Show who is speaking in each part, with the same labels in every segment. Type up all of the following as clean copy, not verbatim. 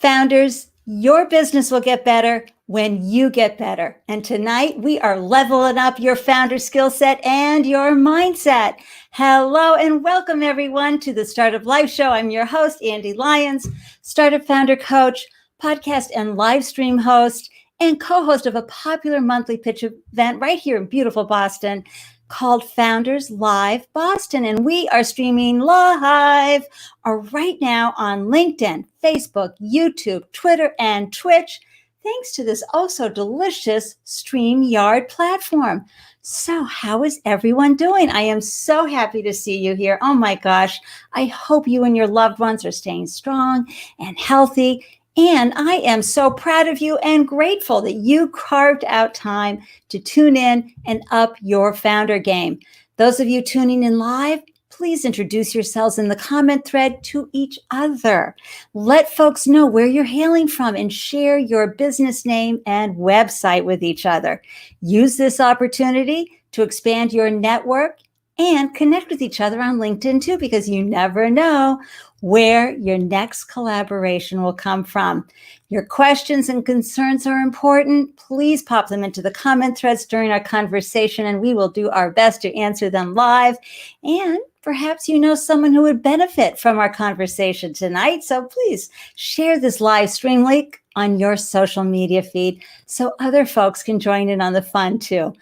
Speaker 1: Founders, your business will get better when you get better. And tonight we are leveling up your founder skill set and your mindset. Hello and welcome everyone to the Startup Live Show. I'm your host, Ande Lyons, startup founder coach, podcast and live stream host, and co-host of a popular monthly pitch event right here in beautiful Boston called Founders Live Boston. And we are streaming live right now on LinkedIn, Facebook, YouTube, Twitter, and Twitch, thanks to this oh so delicious StreamYard platform. So how is everyone doing? I am so happy to see you here. Oh my gosh. I hope you and your loved ones are staying strong and healthy. And I am so proud of you and grateful that you carved out time to tune in and up your founder game. Those of you tuning in live, please introduce yourselves in the comment thread to each other. Let folks know where you're hailing from and share your business name and website with each other. Use this opportunity to expand your network and connect with each other on LinkedIn too, because you never know where your next collaboration will come from. Your questions and concerns are important. Please pop them into the comment threads during our conversation, and we will do our best to answer them live. And perhaps you know someone who would benefit from our conversation tonight. So please share this live stream link on your social media feed so other folks can join in on the fun too.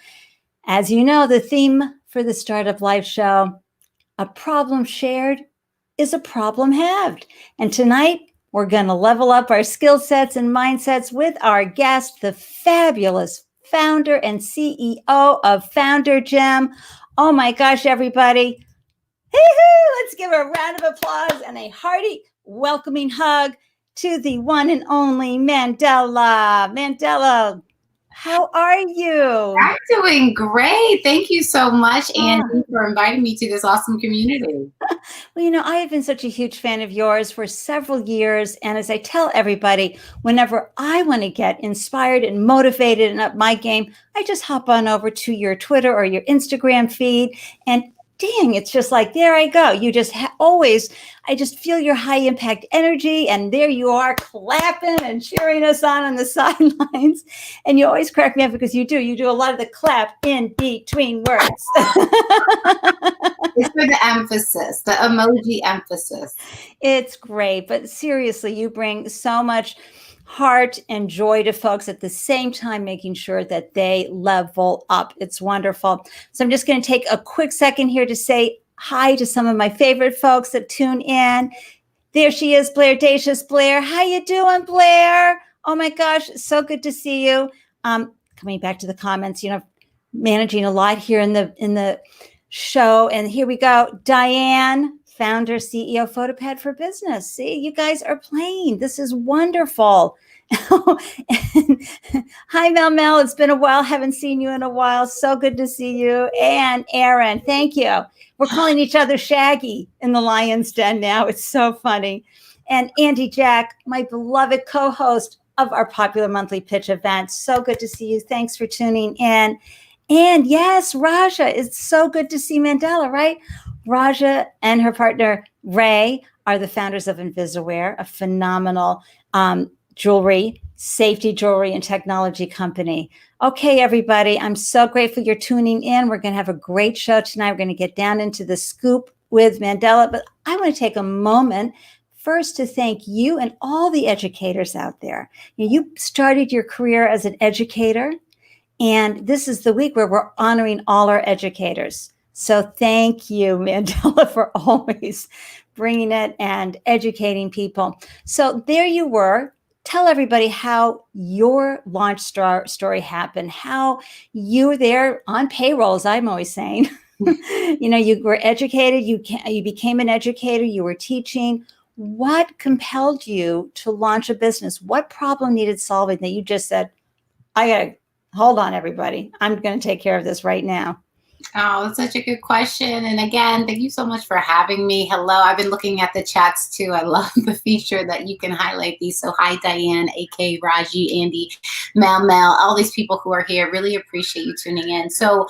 Speaker 1: As you know, the theme for the Startup Live Show, a problem shared is a problem halved. And tonight, we're going to level up our skill sets and mindsets with our guest, the fabulous founder and CEO of Founder Gem. Oh my gosh, everybody. Let's give a round of applause and a hearty welcoming hug to the one and only Mandela. Mandela, how are you?
Speaker 2: I'm doing great. Thank you so much, Ande, for inviting me to this awesome community.
Speaker 1: Well, you know, I have been such a huge fan of yours for several years. And as I tell everybody, whenever I want to get inspired and motivated and up my game, I just hop on over to your Twitter or your Instagram feed and dang, it's just like, there I go. You just I just feel your high impact energy. And there you are clapping and cheering us on the sidelines. And you always crack me up because you do a lot of the clap in between words.
Speaker 2: It's for the emphasis, the emoji emphasis.
Speaker 1: It's great. But seriously, you bring so much heart and joy to folks at the same time, making sure that they level up. It's wonderful. So I'm just going to take a quick second here to say hi to some of my favorite folks that tune in. There she is, Blair Dacious. Blair, how you doing, Blair? Oh my gosh, so good to see you. Coming back to the comments, you know, managing a lot here in the show. And here we go. Diane, founder, CEO, PhotoPad for Business. See, you guys are playing. This is wonderful. Hi, Mel. It's been a while. Haven't seen you in a while. So good to see you. And Aaron, thank you. We're calling each other Shaggy in the Lyons Den now. It's so funny. And Andy Jack, my beloved co-host of our popular monthly pitch event. So good to see you. Thanks for tuning in. And yes, Raja, it's so good to see Mandela, right? Raja and her partner, Ray, are the founders of Invisaware, a phenomenal safety jewelry and technology company. Okay, everybody, I'm so grateful you're tuning in. We're going to have a great show tonight. We're going to get down into the scoop with Mandela, but I want to take a moment first to thank you and all the educators out there. You started your career as an educator, and this is the week where we're honoring all our educators. So thank you, Mandela, for always bringing it and educating people. So there you were. Tell everybody how your launch story happened, how you were there on payroll, as I'm always saying. You know, you were educated, you became an educator, you were teaching. What compelled you to launch a business? What problem needed solving that you just said, hold on, everybody. I'm going to take care of this right now.
Speaker 2: Oh, that's such a good question. And again, thank you so much for having me. Hello. I've been looking at the chats too. I love the feature that you can highlight these. So hi, Diane, AK, Raji, Andy, Mel, all these people who are here. Really appreciate you tuning in. So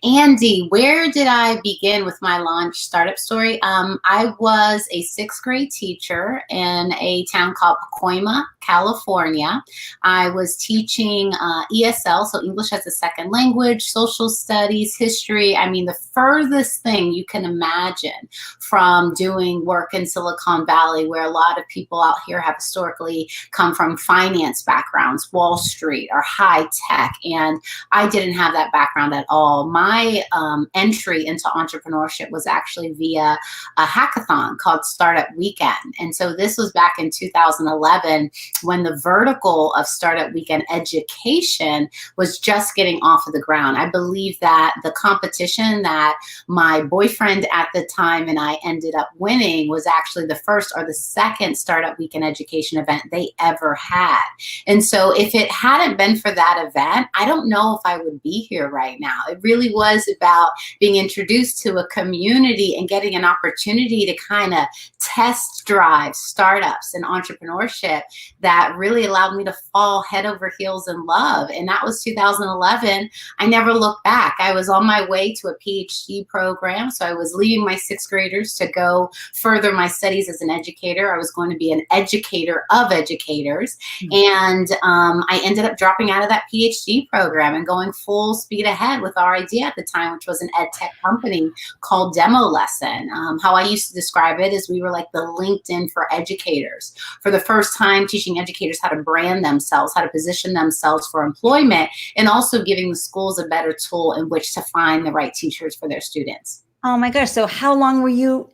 Speaker 2: Andy, where did I begin with my launch startup story? I was a sixth grade teacher in a town called Pacoima, California. I was teaching ESL, so English as a second language, social studies, history. I mean, the furthest thing you can imagine from doing work in Silicon Valley, where a lot of people out here have historically come from finance backgrounds, Wall Street or high tech. And I didn't have that background at all. My entry into entrepreneurship was actually via a hackathon called Startup Weekend. And so this was back in 2011 when the vertical of Startup Weekend education was just getting off of the ground. I believe that the competition that my boyfriend at the time and I ended up winning was actually the first or the second Startup Weekend education event they ever had. And so if it hadn't been for that event, I don't know if I would be here right now. It really was about being introduced to a community and getting an opportunity to kind of test drive startups and entrepreneurship that really allowed me to fall head over heels in love. And that was 2011. I never looked back. I was on my way to a PhD program. So I was leaving my sixth graders to go further my studies as an educator. I was going to be an educator of educators. And I ended up dropping out of that PhD program and going full speed ahead with our idea at the time, which was an ed tech company called Demo Lesson. How I used to describe it is we were like the LinkedIn for educators. For the first time, teaching educators how to brand themselves, how to position themselves for employment, and also giving the schools a better tool in which to find the right teachers for their students.
Speaker 1: Oh my gosh. So how long were you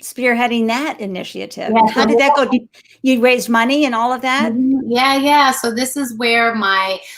Speaker 1: spearheading that initiative?
Speaker 2: Yeah,
Speaker 1: And how did that go? You raised money and all of that?
Speaker 2: Yeah. So this is where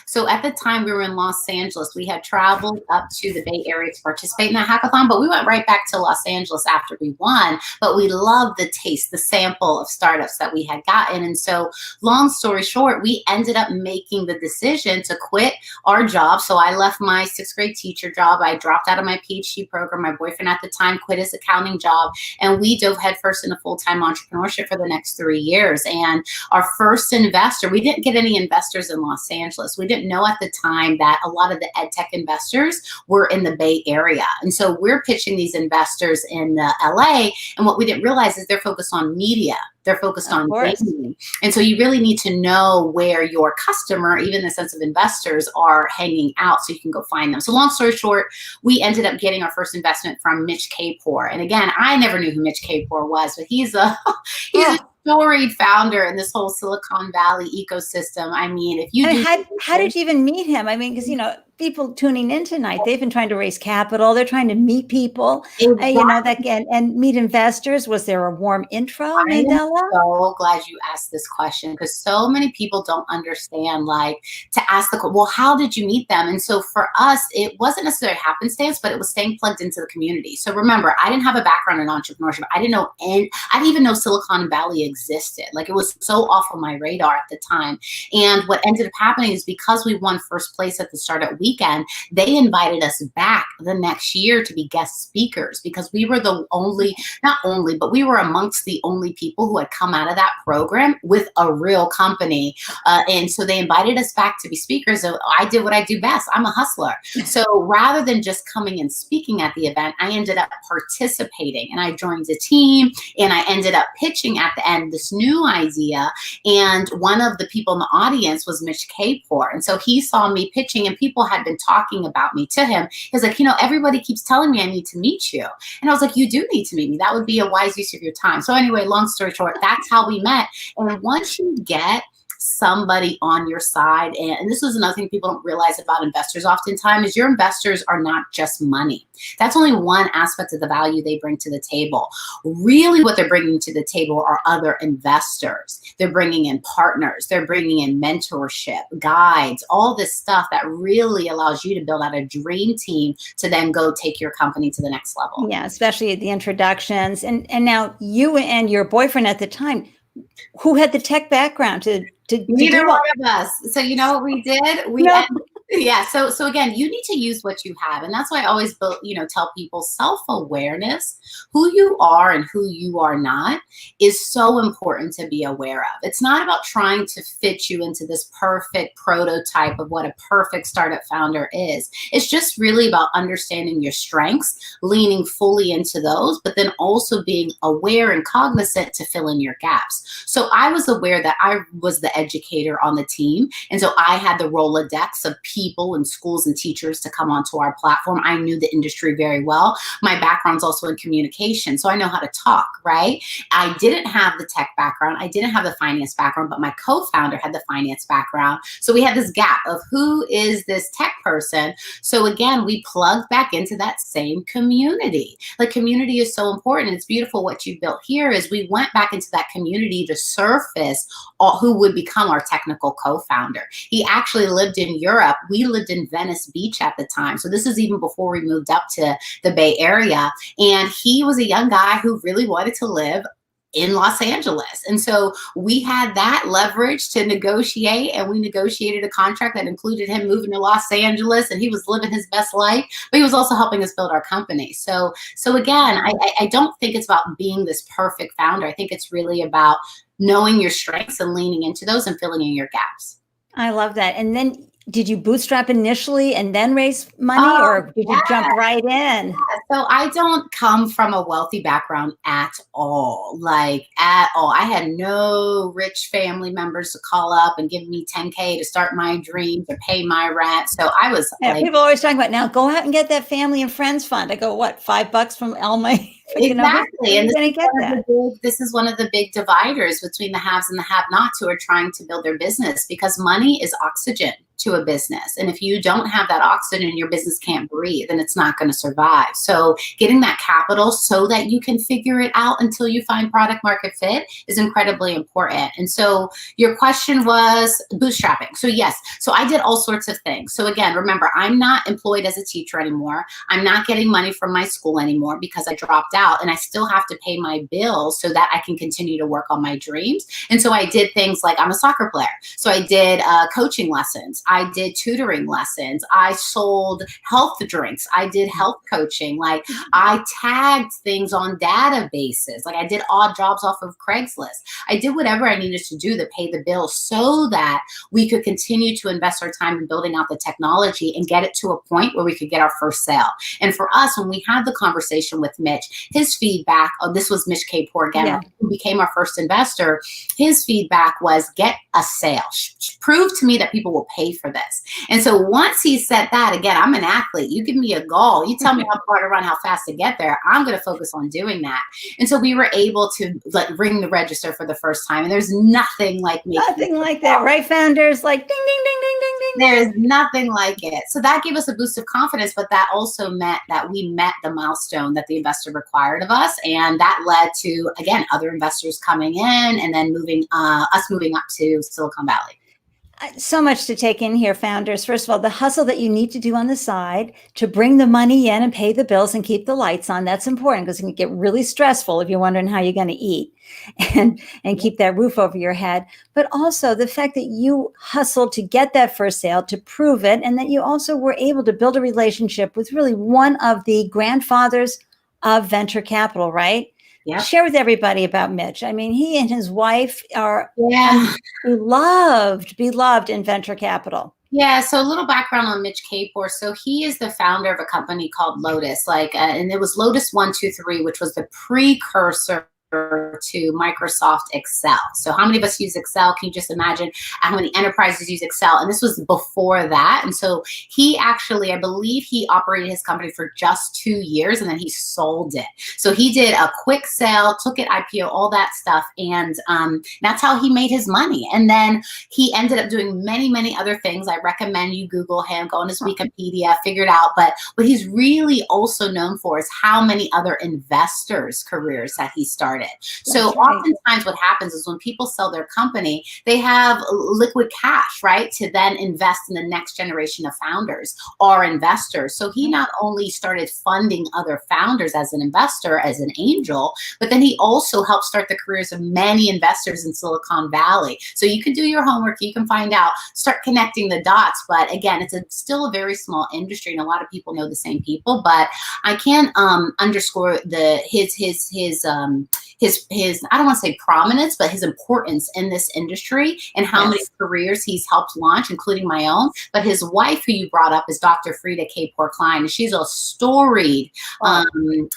Speaker 2: so at the time we were in Los Angeles. We had traveled up to the Bay Area to participate in that hackathon, but we went right back to Los Angeles after we won. But we loved the taste, the sample of startups that we had gotten. And so long story short, we ended up making the decision to quit our job. So I left my sixth grade teacher job. I dropped out of my PhD program. My boyfriend at the time quit his accounting job. And we dove headfirst into full-time entrepreneurship for the next 3 years. And our first investor, we didn't get any investors in Los Angeles. We didn't know at the time that a lot of the ed tech investors were in the Bay Area. And so we're pitching these investors in LA. And what we didn't realize is they're focused on media. They're focused on gaming. And so you really need to know where your customer, even the sense of investors, are hanging out so you can go find them. So long story short, we ended up getting our first investment from Mitch Capor. And again, I never knew who Mitch Capor was, but he's a storied founder in this whole Silicon Valley ecosystem. I mean, if you
Speaker 1: how did you even meet him? I mean, because, people tuning in tonight, they've been trying to raise capital. They're trying to meet people, and meet investors. Was there a warm intro, Mandela?
Speaker 2: I'm so glad you asked this question, because so many people don't understand, to ask well, how did you meet them? And so for us, it wasn't necessarily happenstance, but it was staying plugged into the community. So remember, I didn't have a background in entrepreneurship. I didn't even know Silicon Valley existed. It was so off of my radar at the time. And what ended up happening is because we won first place at the Startup Weekend, they invited us back the next year to be guest speakers, because we were but we were amongst the only people who had come out of that program with a real company. And so they invited us back to be speakers. So I did what I do best. I'm a hustler. So rather than just coming and speaking at the event, I ended up participating, and I joined a team, and I ended up pitching at the end this new idea. And one of the people in the audience was Mitch Capor. And so he saw me pitching, and people had been talking about me to him. He's like, everybody keeps telling me I need to meet you. And I was like, you do need to meet me. That would be a wise use of your time. So anyway, long story short, that's how we met. And once you get somebody on your side, and this is another thing people don't realize about investors oftentimes, is your investors are not just money. That's only one aspect of the value they bring to the table. Really what they're bringing to the table are other investors. They're bringing in partners. They're bringing in mentorship, guides, all this stuff that really allows you to build out a dream team to then go take your company to the next level.
Speaker 1: Yeah, especially the introductions. And now you and your boyfriend at the time, who had the tech background to
Speaker 2: Neither one of us. So you know what we did? Yeah. So again, you need to use what you have. And that's why I always, tell people self-awareness, who you are and who you are not is so important to be aware of. It's not about trying to fit you into this perfect prototype of what a perfect startup founder is. It's just really about understanding your strengths, leaning fully into those, but then also being aware and cognizant to fill in your gaps. So I was aware that I was the educator on the team. And so I had the Rolodex of people and schools and teachers to come onto our platform. I knew the industry very well. My background's also in communication, so I know how to talk, right? I didn't have the tech background. I didn't have the finance background, but my co-founder had the finance background. So we had this gap of who is this tech person? So again, we plugged back into that same community. Like, community is so important. It's beautiful what you built here is we went back into that community to surface who would become our technical co-founder. He actually lived in Europe. We lived in Venice Beach at the time. So this is even before we moved up to the Bay Area. And he was a young guy who really wanted to live in Los Angeles. And so we had that leverage to negotiate, and we negotiated a contract that included him moving to Los Angeles, and he was living his best life, but he was also helping us build our company. So again, I don't think it's about being this perfect founder. I think it's really about knowing your strengths and leaning into those and filling in your gaps.
Speaker 1: I love that. And then did you bootstrap initially and then raise money, or did you jump right in?
Speaker 2: Yeah. So I don't come from a wealthy background at all, like at all. I had no rich family members to call up and give me 10K to start my dreams or pay my rent. So I was
Speaker 1: people always talking about, now go out and get that family and friends fund. I go, what, $5 from Elma?
Speaker 2: Exactly. And this is one of the big dividers between the haves and the have-nots who are trying to build their business, because money is oxygen to a business. And if you don't have that oxygen, your business can't breathe and it's not going to survive. So getting that capital so that you can figure it out until you find product market fit is incredibly important. And so your question was bootstrapping. So yes, so I did all sorts of things. So again, remember, I'm not employed as a teacher anymore. I'm not getting money from my school anymore because I dropped out, and I still have to pay my bills so that I can continue to work on my dreams. And so I did things like, I'm a soccer player. So I did coaching lessons. I did tutoring lessons. I sold health drinks. I did health coaching. Like, I tagged things on databases. Like, I did odd jobs off of Craigslist. I did whatever I needed to do to pay the bills so that we could continue to invest our time in building out the technology and get it to a point where we could get our first sale. And for us, when we had the conversation with Mitch, his feedback, this was Mitch Capor again, who became our first investor. His feedback was, get a sale. Prove to me that people will pay for this. And so once he said that, again, I'm an athlete. You give me a goal. You tell me how far to run, how fast to get there. I'm going to focus on doing that. And so we were able to ring the register for the first time. And there's nothing like
Speaker 1: nothing like that, right? Founders like ding, ding, ding, ding, ding, ding.
Speaker 2: There's nothing like it. So that gave us a boost of confidence, but that also meant that we met the milestone that the investor required of us. And that led to, again, other investors coming in and then us moving up to Silicon Valley.
Speaker 1: So much to take in here, founders. First of all, the hustle that you need to do on the side to bring the money in and pay the bills and keep the lights on. That's important, because it can get really stressful if you're wondering how you're going to eat and keep that roof over your head. But also the fact that you hustled to get that first sale, to prove it, and that you also were able to build a relationship with really one of the grandfathers of venture capital, right?
Speaker 2: Yep.
Speaker 1: Share with everybody about Mitch. I mean, he and his wife are beloved in venture capital.
Speaker 2: Yeah, so a little background on Mitch Capor. So he is the founder of a company called Lotus, and it was Lotus 123, which was the precursor to Microsoft Excel. So how many of us use Excel? Can you just imagine how many enterprises use Excel? And this was before that. And so he actually, I believe he operated his company for just 2 years, and then he sold it. So he did a quick sale, took it IPO, all that stuff. And that's how he made his money. And then he ended up doing many, many other things. I recommend you Google him, go on his Wikipedia, figure it out. But what he's really also known for is how many other investors' careers that he started. started. So
Speaker 1: That's right.
Speaker 2: oftentimes what happens is when people sell their company, they have liquid cash, right, to then invest in the next generation of founders or investors. So he not only started funding other founders as an investor, as an angel, but then he also helped start the careers of many investors in Silicon Valley. So you can do your homework, you can find out, start connecting the dots. But again, it's still a very small industry, and a lot of people know the same people. But I can underscore his I don't want to say prominence, but his importance in this industry and how many careers he's helped launch, including my own. But his wife, who you brought up, is Dr. Frida Kapor, and she's a storied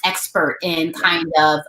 Speaker 2: expert in kind of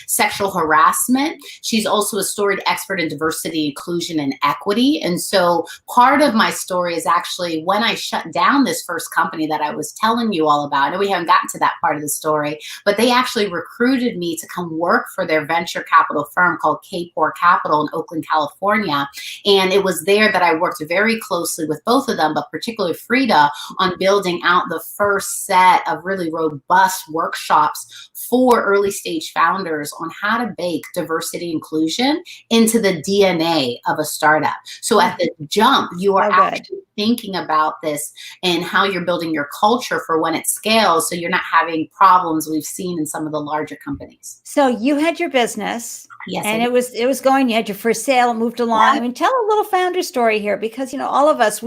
Speaker 2: sexual harassment. She's also a storied expert in diversity, inclusion, and equity. And so part of my story is actually when I shut down this first company that I was telling you all about. I know we haven't gotten to that part of the story, but they actually recruited me to come work for their venture capital firm called Kapor Capital in Oakland, California. And it was there that I worked very closely with both of them, but particularly Frida, on building out the first set of really robust workshops for early stage founders on how to bake diversity inclusion into the DNA of a startup. So at the jump, you are actually thinking about this and how you're building your culture for when it scales, so you're not having problems we've seen in some of the larger companies.
Speaker 1: So you had your business,
Speaker 2: yes,
Speaker 1: and it was going. You had your first sale, it moved along. I mean, tell a little founder story here, because all of us,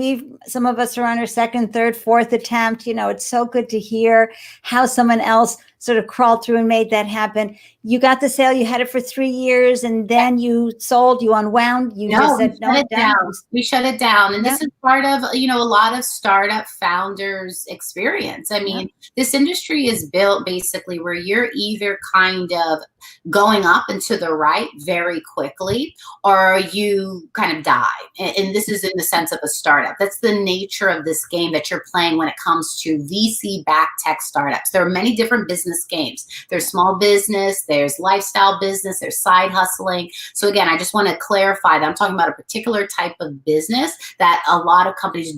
Speaker 1: some of us are on our second, third, fourth attempt. It's so good to hear how someone else sort of crawled through and made that happen. You got the sale, you had it for 3 years, and then you sold, you unwound, just said, no,
Speaker 2: we shut it down. And this is part of, a lot of startup founders' experience. I mean, this industry is built basically where you're either kind of going up and to the right very quickly, or you kind of die. And this is in the sense of a startup. That's the nature of this game that you're playing when it comes to VC-backed tech startups. There are many different business games. There's small business, there's lifestyle business, there's side hustling. So again, I just want to clarify that I'm talking about a particular type of business that a lot of companies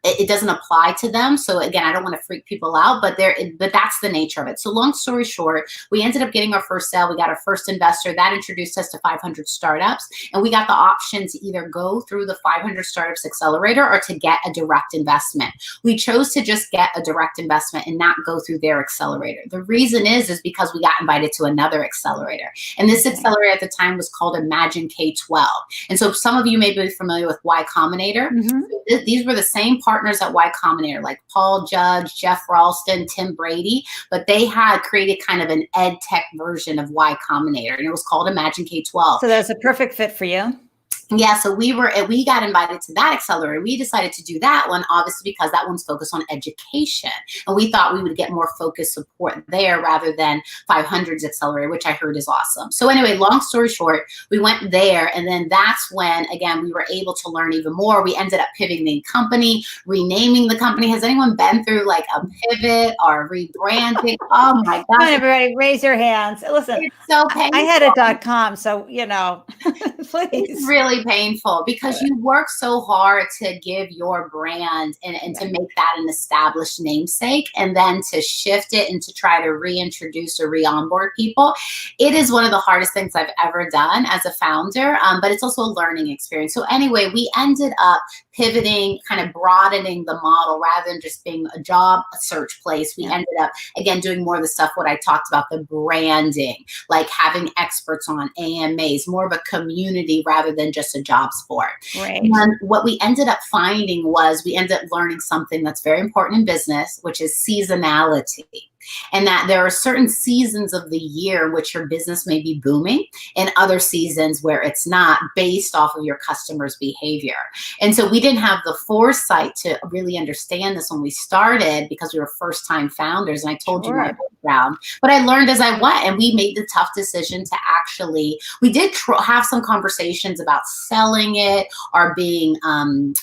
Speaker 2: it doesn't apply to them. So again, I don't want to freak people out, but that's the nature of it. So long story short, we ended up getting our first sale. We got our first investor that introduced us to 500 startups, and we got the option to either go through the 500 startups accelerator or to get a direct investment. We chose to just get a direct investment and not go through their accelerator. The reason is because we got invited to another accelerator, and this accelerator at the time was called Imagine K12. And so some of you may be familiar with Y Combinator. These were the same partners at Y Combinator, like Paul Judge, Jeff Ralston, Tim Brady, but they had created kind of an ed tech version of Y Combinator, and it was called Imagine K12.
Speaker 1: So that's a perfect fit for you.
Speaker 2: Yeah, so we got invited to that accelerator. We decided to do that one, obviously, because that one's focused on education. And we thought we would get more focused support there rather than 500's accelerator, which I heard is awesome. So anyway, long story short, we went there. And then that's when, again, we were able to learn even more. We ended up pivoting the company, renaming the company. Has anyone been through like a pivot or rebranding? Oh my God.
Speaker 1: Everybody raise your hands. Listen,
Speaker 2: it's so painful.
Speaker 1: I had a .com, so, please.
Speaker 2: It's really painful because you work so hard to give your brand and to make that an established namesake, and then to shift it and to try to reintroduce or re-onboard people. It is one of the hardest things I've ever done as a founder, but it's also a learning experience. So anyway, we ended up pivoting, kind of broadening the model rather than just being a job search place. We ended up, again, doing more of the stuff, what I talked about, the branding, like having experts on AMAs, more of a community rather than just a jobs board.
Speaker 1: Right.
Speaker 2: And what we ended up finding was we ended up learning something that's very important in business, which is seasonality. And that there are certain seasons of the year in which your business may be booming and other seasons where it's not, based off of your customers' behavior. And so we didn't have the foresight to really understand this when we started because we were first-time founders. And I told you my background, but I learned as I went, and we made the tough decision to actually, we did have some conversations about selling it or being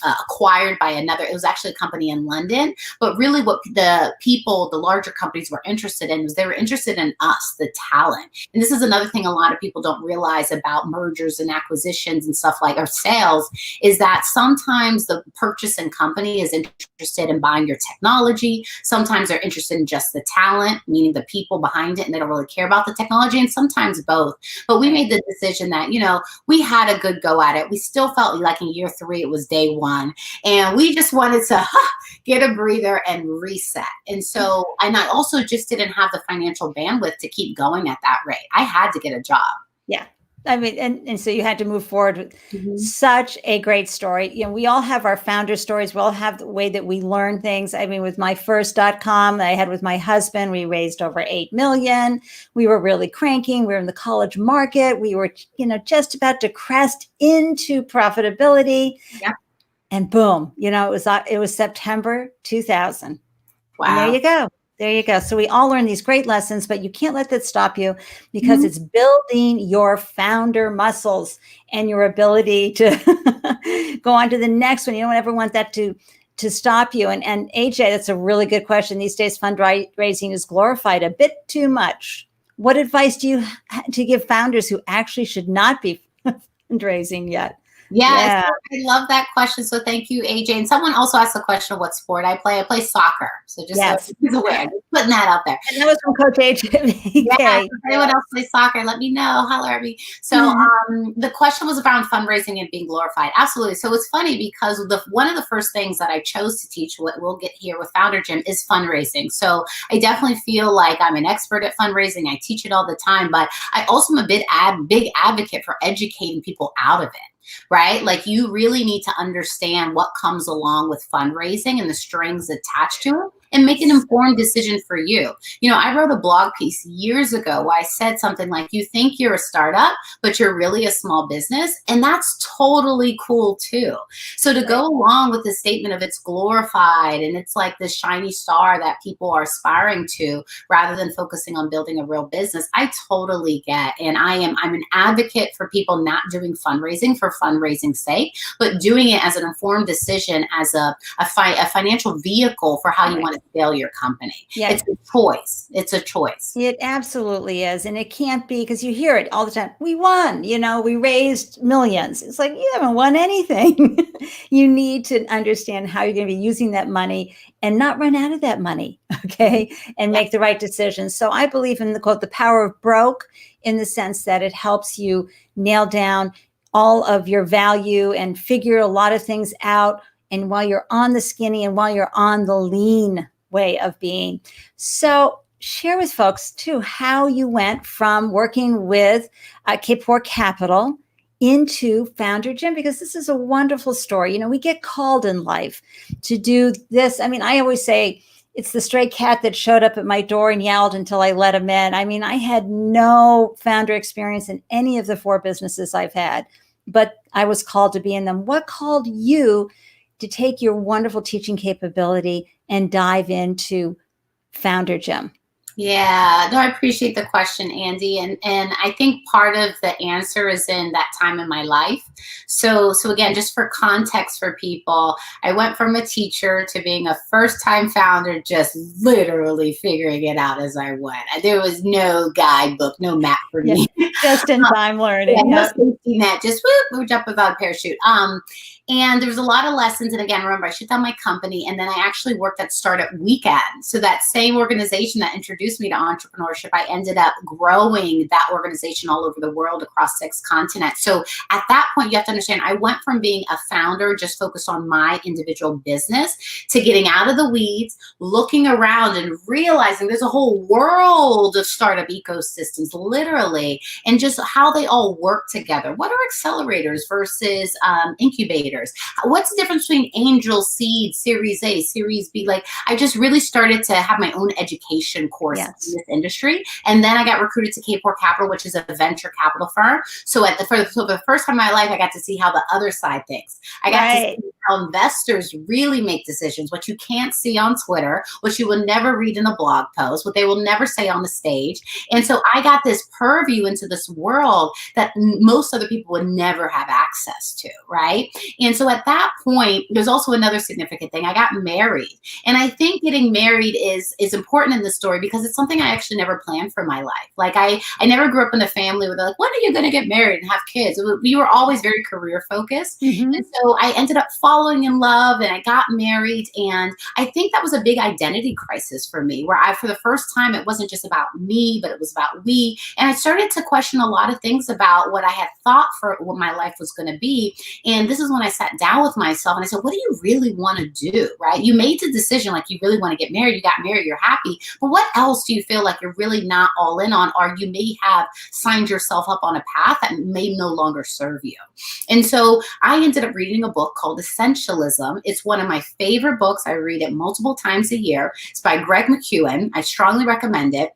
Speaker 2: acquired by another. It was actually a company in London, but really what the larger companies were interested in was they were interested in us, the talent. And this is another thing a lot of people don't realize about mergers and acquisitions and stuff like, or sales, is that sometimes the purchasing company is interested interested in buying your technology. Sometimes they're interested in just the talent, meaning the people behind it, and they don't really care about the technology, and sometimes both. But we made the decision that, we had a good go at it. We still felt like in year 3, it was day 1. And we just wanted to get a breather and reset. And so, and I also just didn't have the financial bandwidth to keep going at that rate. I had to get a job.
Speaker 1: Yeah. I mean, and so you had to move forward with such a great story. We all have our founder stories. We all have the way that we learn things. I mean, with my first.com I had with my husband, we raised over 8 million. We were really cranking. We were in the college market. We were, just about to crest into profitability.
Speaker 2: Yep.
Speaker 1: And boom, it was September 2000.
Speaker 2: Wow.
Speaker 1: And there you go. There you go. So we all learn these great lessons, but you can't let that stop you, because it's building your founder muscles and your ability to go on to the next one. You don't ever want that to stop you. And AJ, that's a really good question. These days, fundraising is glorified a bit too much. What advice do you to give founders who actually should not be fundraising yet?
Speaker 2: Yes, I love that question. So thank you, AJ. And someone also asked the question of what sport I play. I play soccer. So just so he's aware, just putting that out there.
Speaker 1: And that was from Coach AJ.
Speaker 2: Yeah, if anyone else plays soccer, let me know. Holler at me. So the question was around fundraising and being glorified. Absolutely. So it's funny because one of the first things that I chose to teach, what we'll get here with Founder Gym, is fundraising. So I definitely feel like I'm an expert at fundraising. I teach it all the time, but I also am a big advocate for educating people out of it. Right? Like, you really need to understand what comes along with fundraising and the strings attached to it, and make an informed decision for you. I wrote a blog piece years ago where I said something like, you think you're a startup, but you're really a small business. And that's totally cool too. So to go along with the statement of it's glorified and it's like this shiny star that people are aspiring to, rather than focusing on building a real business, I totally get. And I'm an advocate for people not doing fundraising for fundraising's sake, but doing it as an informed decision, as a financial vehicle for how you want to scale your company. Yeah. It's a choice. It's a choice.
Speaker 1: It absolutely is. And it can't be, because you hear it all the time. We won, we raised millions. It's like, you haven't won anything. You need to understand how you're going to be using that money and not run out of that money. Okay. And make the right decisions. So I believe in the power of broke, in the sense that it helps you nail down all of your value and figure a lot of things out. And while you're on the skinny and while you're on the lean way of being. So share with folks too, how you went from working with Kapor Capital into Founder Gym, because this is a wonderful story. We get called in life to do this. I mean, I always say it's the stray cat that showed up at my door and yowled until I let him in. I mean, I had no founder experience in any of the 4 businesses I've had, but I was called to be in them. What called you to take your wonderful teaching capability and dive into Founder Gym?
Speaker 2: Yeah, no, I appreciate the question, Andy. And I think part of the answer is in that time in my life. So again, just for context for people, I went from a teacher to being a first-time founder, just literally figuring it out as I went. There was no guidebook, no map for me.
Speaker 1: Just in time learning.
Speaker 2: No safety net, just whoop, jump without a parachute. And there was a lot of lessons. And again, remember, I shut down my company, and then I actually worked at Startup Weekend. So that same organization that introduced me to entrepreneurship, I ended up growing that organization all over the world, across 6 continents. So at that point, you have to understand, I went from being a founder just focused on my individual business to getting out of the weeds, looking around and realizing there's a whole world of startup ecosystems, literally, and just how they all work together. What are accelerators versus incubators? What's the difference between angel, seed, series A, series B? Like, I just really started to have my own education course in this industry. And then I got recruited to Kapor Capital, which is a venture capital firm. So for the first time in my life, I got to see how the other side thinks. I got to see how investors really make decisions, what you can't see on Twitter, what you will never read in a blog post, what they will never say on the stage. And so I got this purview into this world that most other people would never have access to, right? And so at that point, there's also another significant thing. I got married. And I think getting married is important in this story because it's something I actually never planned for my life. Like I never grew up in a family where they're like, when are you going to get married and have kids? We were always very career focused.
Speaker 1: Mm-hmm.
Speaker 2: And so I ended up falling in love and I got married. And I think that was a big identity crisis for me, where for the first time, it wasn't just about me, but it was about we. And I started to question a lot of things about what I had thought for what my life was going to be. And this is when I sat down with myself and I said, what do you really want to do, right? You made the decision, like you really want to get married, you got married, you're happy. But what else do you feel like you're really not all in on, or you may have signed yourself up on a path that may no longer serve you? And so I ended up reading a book called Essentialism. It's one of my favorite books. I read it multiple times a year. It's by Greg McKeown. I strongly recommend it.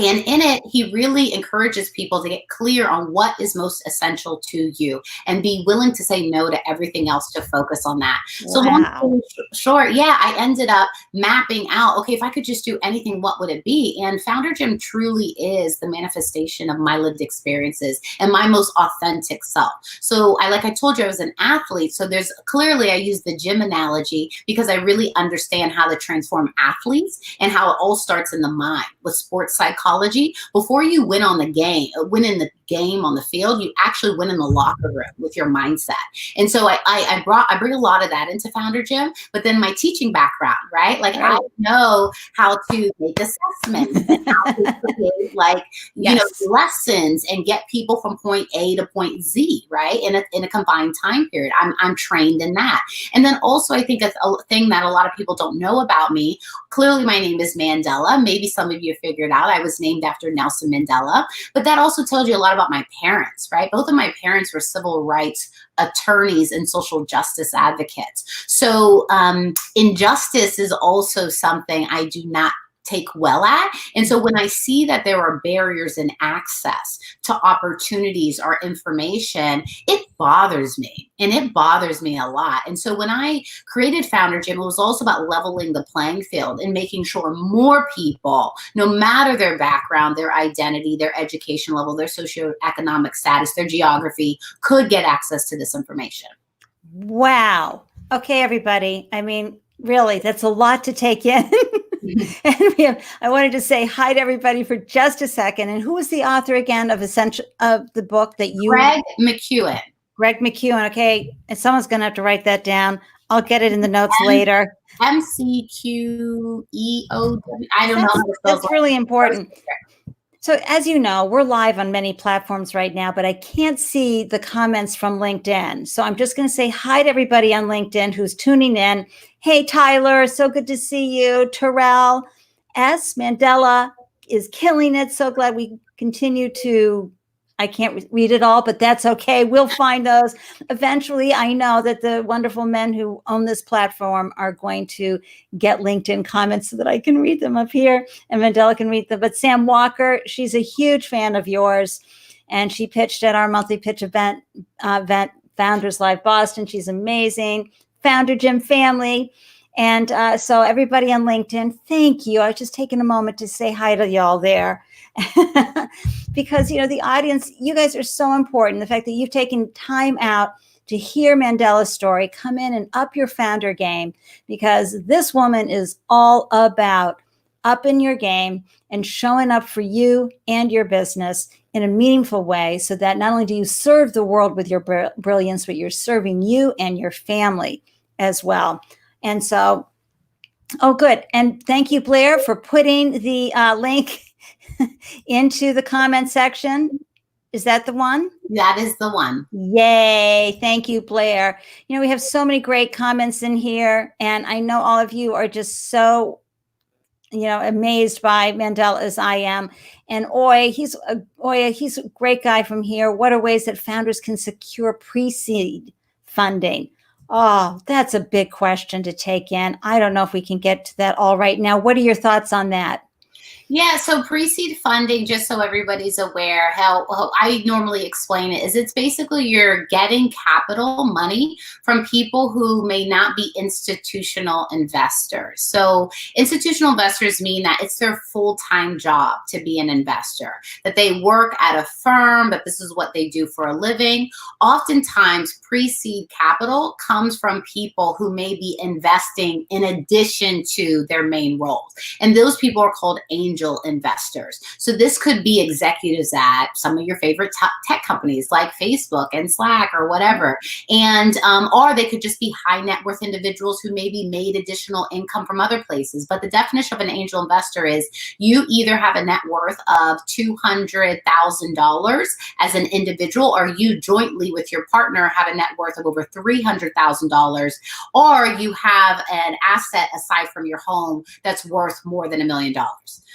Speaker 2: And in it, he really encourages people to get clear on what is most essential to you and be willing to say no to everything else to focus on that.
Speaker 1: Wow.
Speaker 2: So long story short, I ended up mapping out, okay, if I could just do anything, what would it be? And Founder Gym truly is the manifestation of my lived experiences and my most authentic self. So like I told you, I was an athlete. So there's clearly, I use the gym analogy because I really understand how to transform athletes and how it all starts in the mind with sports psychology. Before you win in the game on the field, you actually win in the locker room with your mindset. And so I bring a lot of that into Founder Gym, but then my teaching background, right? Like I know how to make assessments and how to create lessons and get people from point A to point Z, right? In a combined time period. I'm trained in that. And then also I think a thing that a lot of people don't know about me, clearly my name is Mandela. Maybe some of you figured out I was named after Nelson Mandela, but that also tells you a lot about my parents, right? Both of my parents were civil rights attorneys and social justice advocates. So injustice is also something I do not take well at. And so when I see that there are barriers in access to opportunities or information, it bothers me, and it bothers me a lot. And so when I created Founder Gym, it was also about leveling the playing field and making sure more people, no matter their background, their identity, their education level, their socioeconomic status, their geography, could get access to this information.
Speaker 1: Wow. Okay, everybody. I mean, really, that's a lot to take in. And I wanted to say hi to everybody for just a second. And who was the author again of the book that you?
Speaker 2: Greg McKeown.
Speaker 1: Greg McKeown. Okay, and someone's going to have to write that down. I'll get it in the notes later.
Speaker 2: McKeown. I don't know.
Speaker 1: That's really important. So as you know, we're live on many platforms right now, but I can't see the comments from LinkedIn. So I'm just going to say hi to everybody on LinkedIn who's tuning in. Hey, Tyler, so good to see you. Terrell S. Mandela is killing it. So glad we continue to, I can't read it all, but that's okay. We'll find those. Eventually, I know that the wonderful men who own this platform are going to get LinkedIn comments so that I can read them up here and Mandela can read them. But Sam Walker, she's a huge fan of yours. And she pitched at our monthly pitch event, Founders Live Boston. She's amazing. Founder Gym family. And so everybody on LinkedIn, thank you. I was just taking a moment to say hi to y'all there. Because, the audience, you guys are so important. The fact that you've taken time out to hear Mandela's story, come in and up your founder game, because this woman is all about upping your game and showing up for you and your business in a meaningful way, so that not only do you serve the world with your brilliance, but you're serving you and your family as well. And so, oh, good. And thank you, Blair, for putting the link into the comment section. Is that the one?
Speaker 2: That is the one.
Speaker 1: Yay. Thank you, Blair. We have so many great comments in here, and I know all of you are just so, amazed by Mandela as I am. And he's a great guy from here. What are ways that founders can secure Precede Funding? Oh, that's a big question to take in. I don't know if we can get to that all right now. What are your thoughts on that?
Speaker 2: Yeah, so pre-seed funding, just so everybody's aware, how I normally explain it is it's basically you're getting capital money from people who may not be institutional investors. So institutional investors mean that it's their full-time job to be an investor, that they work at a firm, but this is what they do for a living. Oftentimes, pre-seed capital comes from people who may be investing in addition to their main roles. And those people are called angel investors. So this could be executives at some of your favorite tech companies like Facebook and Slack or whatever. And, or they could just be high net worth individuals who maybe made additional income from other places. But the definition of an angel investor is you either have a net worth of $200,000 as an individual, or you jointly with your partner have a net worth of over $300,000, or you have an asset aside from your home that's worth more than $1 million.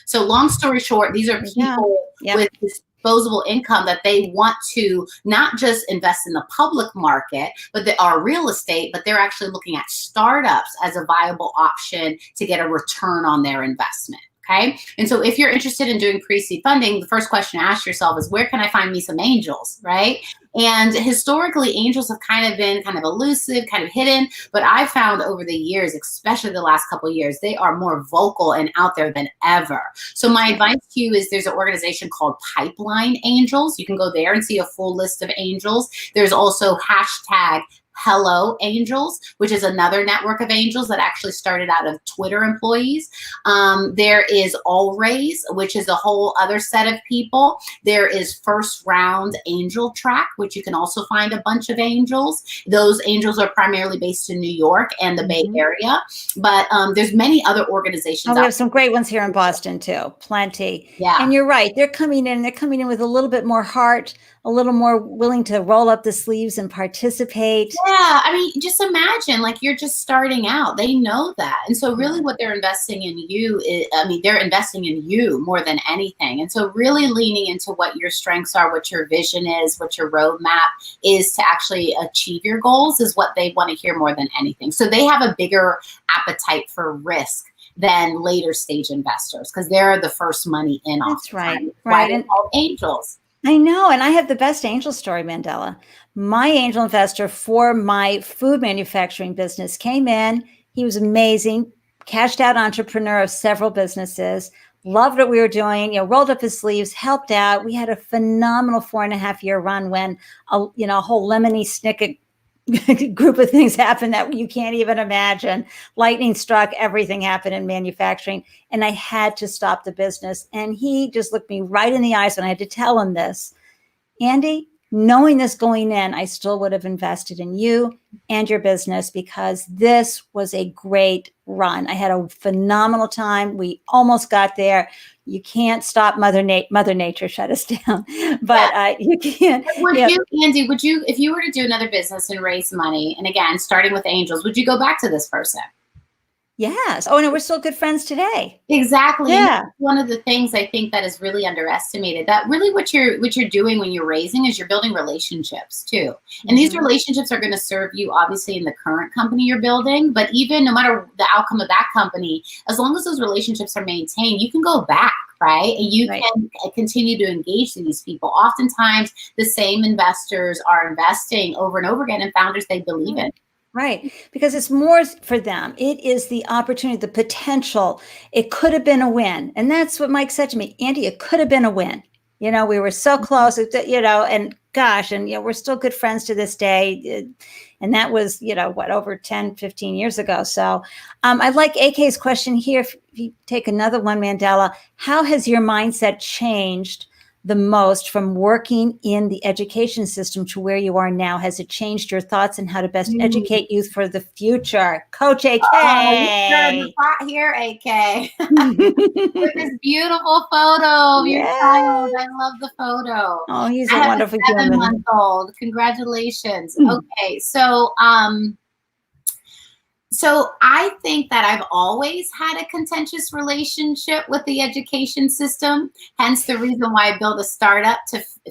Speaker 2: So long story short, these are people with disposable income that they want to not just invest in the public market, but they are real estate, but they're actually looking at startups as a viable option to get a return on their investment. Okay. And so if you're interested in doing pre-seed funding, the first question to ask yourself is, where can I find me some angels, right? And historically, angels have kind of been kind of elusive, kind of hidden, but I found over the years, especially the last couple of years, they are more vocal and out there than ever. So my advice to you is there's an organization called Pipeline Angels. You can go there and see a full list of angels. There's also hashtag Hello Angels, which is another network of angels that actually started out of Twitter employees. There is All Raise, which is a whole other set of people. There is First Round Angel Track, which you can also find a bunch of angels. Those angels are primarily based in New York and the Bay Area, but there's many other organizations.
Speaker 1: Oh, we have some great ones here in Boston too, plenty. Yeah. And you're right, they're coming in with a little bit more heart, a little more willing to roll up the sleeves and participate.
Speaker 2: Yeah, I mean, just imagine, like, you're just starting out. They know that. And so really what they're investing in you is, they're investing in you more than anything. And so really leaning into what your strengths are, what your vision is, what your roadmap is to actually achieve your goals is what they want to hear more than anything. So they have a bigger appetite for risk than later stage investors because they're the first money in.
Speaker 1: That's right.
Speaker 2: Right. And called angels.
Speaker 1: I know. And I have the best angel story, Mandela. My angel investor for my food manufacturing business came in. He was amazing, cashed out entrepreneur of several businesses, loved what we were doing, rolled up his sleeves, helped out. We had a phenomenal 4.5-year run when, a whole lemony snicket group of things happened that you can't even imagine. Lightning struck, everything happened in manufacturing, and I had to stop the business. And he just looked me right in the eyes when I had to tell him this. Ande, knowing this going in, I still would have invested in you and your business because this was a great run. I had a phenomenal time. We almost got there. You can't stop Mother Nature shut us down, but you can't.
Speaker 2: Would you, Ande, if you were to do another business and raise money, and again, starting with angels, would you go back to this person?
Speaker 1: Yes. Oh, no, we're still good friends today.
Speaker 2: Exactly.
Speaker 1: Yeah.
Speaker 2: One of the things I think that is really underestimated, that really what you're doing when you're raising is you're building relationships too. And these relationships are going to serve you obviously in the current company you're building, but even no matter the outcome of that company, as long as those relationships are maintained, you can go back. Right. And you can continue to engage these people. Oftentimes the same investors are investing over and over again in founders they believe in.
Speaker 1: Right. Because it's more for them. It is the opportunity, the potential. It could have been a win. And that's what Mike said to me. Ande, it could have been a win. We were so close, and gosh, and we're still good friends to this day. And that was, over 10, 15 years ago. So I like AK's question here. If you take another one, Mandela, how has your mindset changed the most from working in the education system to where you are now? Has it changed your thoughts on how to best educate youth for the future? Coach AK.
Speaker 2: Here, AK. With this beautiful photo of your child. I love the photo.
Speaker 1: Oh, he's a wonderful human.
Speaker 2: 7-month-old. Congratulations. Okay, so I think that I've always had a contentious relationship with the education system, hence the reason why I built a startup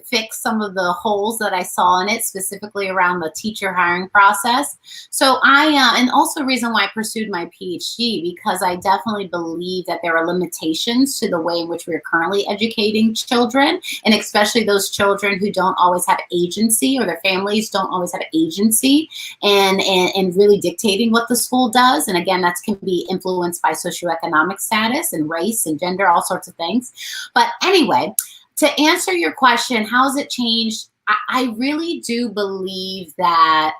Speaker 2: fix some of the holes that I saw in it, specifically around the teacher hiring process. So and also the reason why I pursued my PhD, because I definitely believe that there are limitations to the way in which we're currently educating children, and especially those children who don't always have agency, or their families don't always have agency and really dictating what the school does. And again, that can be influenced by socioeconomic status and race and gender, all sorts of things. But anyway, to answer your question, how has it changed? I really do believe that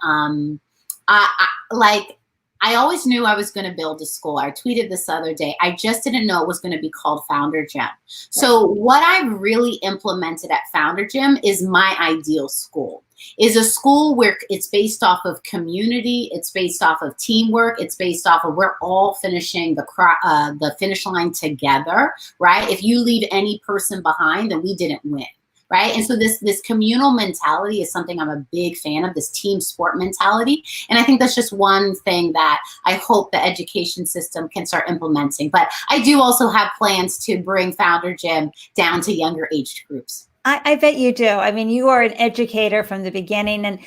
Speaker 2: I always knew I was going to build a school. I tweeted this other day. I just didn't know it was going to be called Founder Gym. So what I've really implemented at Founder Gym is my ideal school. Is a school where it's based off of community, it's based off of teamwork, it's based off of we're all finishing the finish line together, right? If you leave any person behind, then we didn't win. Right. And so this communal mentality is something I'm a big fan of, this team sport mentality. And I think that's just one thing that I hope the education system can start implementing. But I do also have plans to bring Founder Gym down to younger age groups.
Speaker 1: I bet you do. I mean, you are an educator from the beginning. And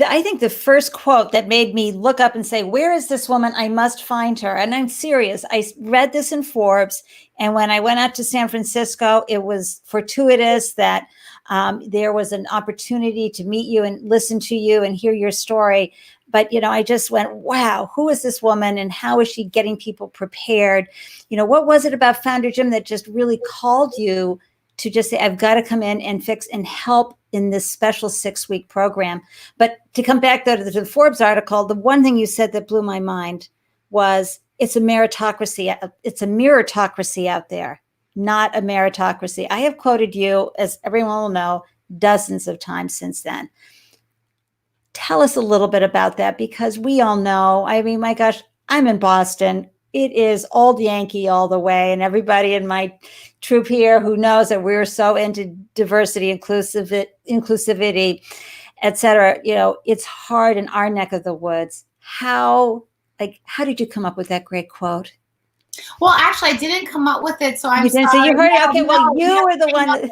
Speaker 1: I think the first quote that made me look up and say, where is this woman? I must find her. And I'm serious. I read this in Forbes. And when I went out to San Francisco, it was fortuitous that there was an opportunity to meet you and listen to you and hear your story. But, I just went, wow, who is this woman and how is she getting people prepared? What was it about Founder Gym that just really called you to just say, I've got to come in and fix and help in this special 6-week program? But to come back though to the Forbes article, the one thing you said that blew my mind was it's a meritocracy. It's a meritocracy out there, not a meritocracy. I have quoted you, as everyone will know, dozens of times since then. Tell us a little bit about that, because we all know, I mean, my gosh, I'm in Boston. It is old Yankee all the way. And everybody in my troop here who knows that we're so into diversity, inclusivity, et cetera, it's hard in our neck of the woods. How did you come up with that great quote?
Speaker 2: Well, actually, I didn't come up with it, so I'm
Speaker 1: sorry. So you heard it. Okay, well, you were the one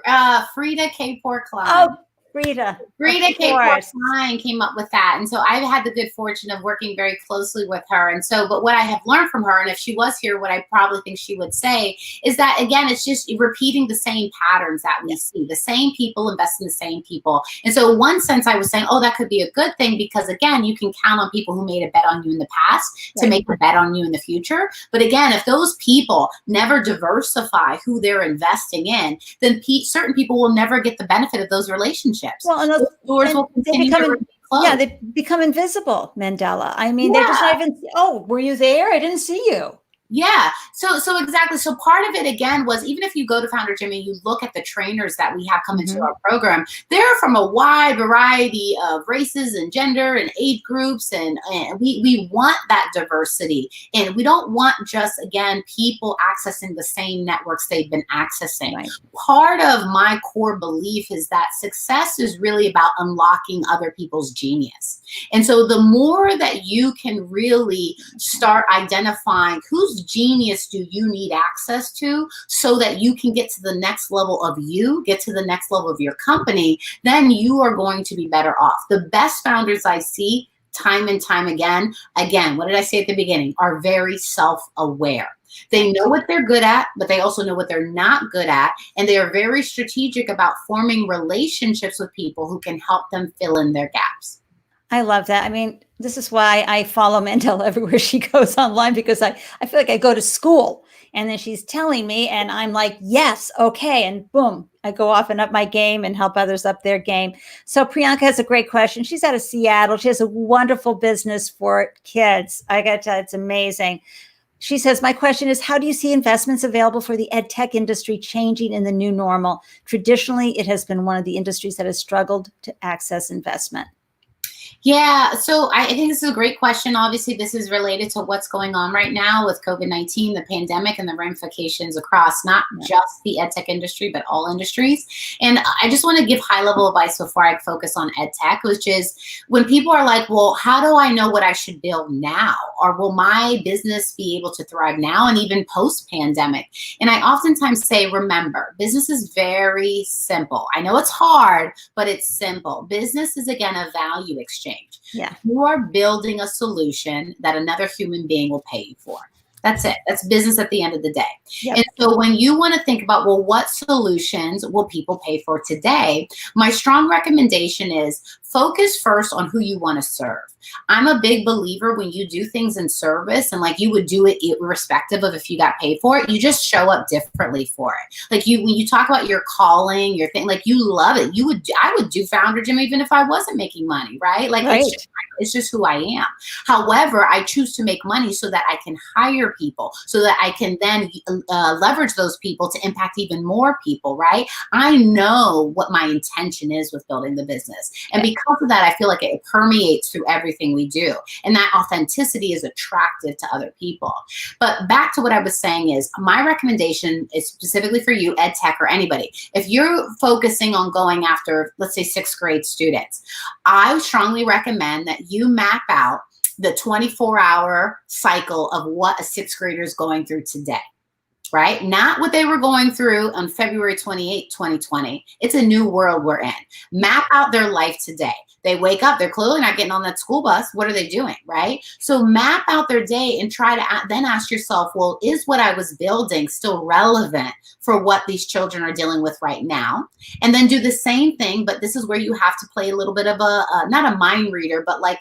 Speaker 2: that Frida Kapor.
Speaker 1: Oh, Frida
Speaker 2: Kapor came up with that. And so I've had the good fortune of working very closely with her. And so, but what I have learned from her, and if she was here, what I probably think she would say is that, again, it's just repeating the same patterns that we see. The same people invest in the same people. And so in one sense, I was saying, oh, that could be a good thing, because again, you can count on people who made a bet on you in the past to make a bet on you in the future. But again, if those people never diversify who they're investing in, then certain people will never get the benefit of those relationships. Well, and those doors will continue to remain closed.
Speaker 1: Yeah, they become invisible, Mandela. I mean, they're just not even, oh, were you there? I didn't see you.
Speaker 2: Yeah. So exactly. So part of it, again, was even if you go to Founder Gym and you look at the trainers that we have come into our program, they're from a wide variety of races and gender and age groups. And we want that diversity. And we don't want just, again, people accessing the same networks they've been accessing. Right. Part of my core belief is that success is really about unlocking other people's genius. And so the more that you can really start identifying whose genius do you need access to so that you can get to the next level of get to the next level of your company, then you are going to be better off. The best founders I see time and time again, what did I say at the beginning, are very self-aware. They know what they're good at, but they also know what they're not good at. And they are very strategic about forming relationships with people who can help them fill in their gaps.
Speaker 1: I love that. I mean, this is why I follow Mandela everywhere she goes online, because I feel like I go to school and then she's telling me and I'm like, yes, okay. And boom, I go off and up my game and help others up their game. So Priyanka has a great question. She's out of Seattle. She has a wonderful business for kids. I got to tell you, it's amazing. She says, my question is, how do you see investments available for the ed tech industry changing in the new normal? Traditionally, it has been one of the industries that has struggled to access investment.
Speaker 2: Yeah, so I think this is a great question. Obviously, this is related to what's going on right now with COVID-19, the pandemic, and the ramifications across not
Speaker 1: Yeah.
Speaker 2: just the ed tech industry, but all industries. And I just want to give high-level advice before I focus on ed tech, which is when people are like, well, how do I know what I should build now? Or will my business be able to thrive now and even post-pandemic? And I oftentimes say, remember, business is very simple. I know it's hard, but it's simple. Business is, again, a value exchange.
Speaker 1: Yeah.
Speaker 2: You are building a solution that another human being will pay you for. That's it. That's business at the end of the day.
Speaker 1: Yep.
Speaker 2: And so when you want to think about, well, what solutions will people pay for today? My strong recommendation is focus first on who you want to serve. I'm a big believer when you do things in service and like you would do it irrespective of if you got paid for it, you just show up differently for it. Like when you talk about your calling, your thing, like you love it. I would do Founder Gym even if I wasn't making money, right? Like
Speaker 1: Right.
Speaker 2: it's just who I am. However, I choose to make money so that I can hire people, so that I can then leverage those people to impact even more people, right? I know what my intention is with building the business. And because of that, I feel like it permeates through everything we do. And that authenticity is attractive to other people. But back to what I was saying is my recommendation is specifically for you, ed tech or anybody. If you're focusing on going after, let's say, 6th grade students, I strongly recommend that you map out the 24-hour cycle of what a 6th grader is going through today. Right? Not what they were going through on February 28, 2020. It's a new world we're in. Map out their life today. They wake up, they're clearly not getting on that school bus. What are they doing, right? So map out their day and try to then ask yourself, well, is what I was building still relevant for what these children are dealing with right now? And then do the same thing, but this is where you have to play a little bit of not a mind reader, but like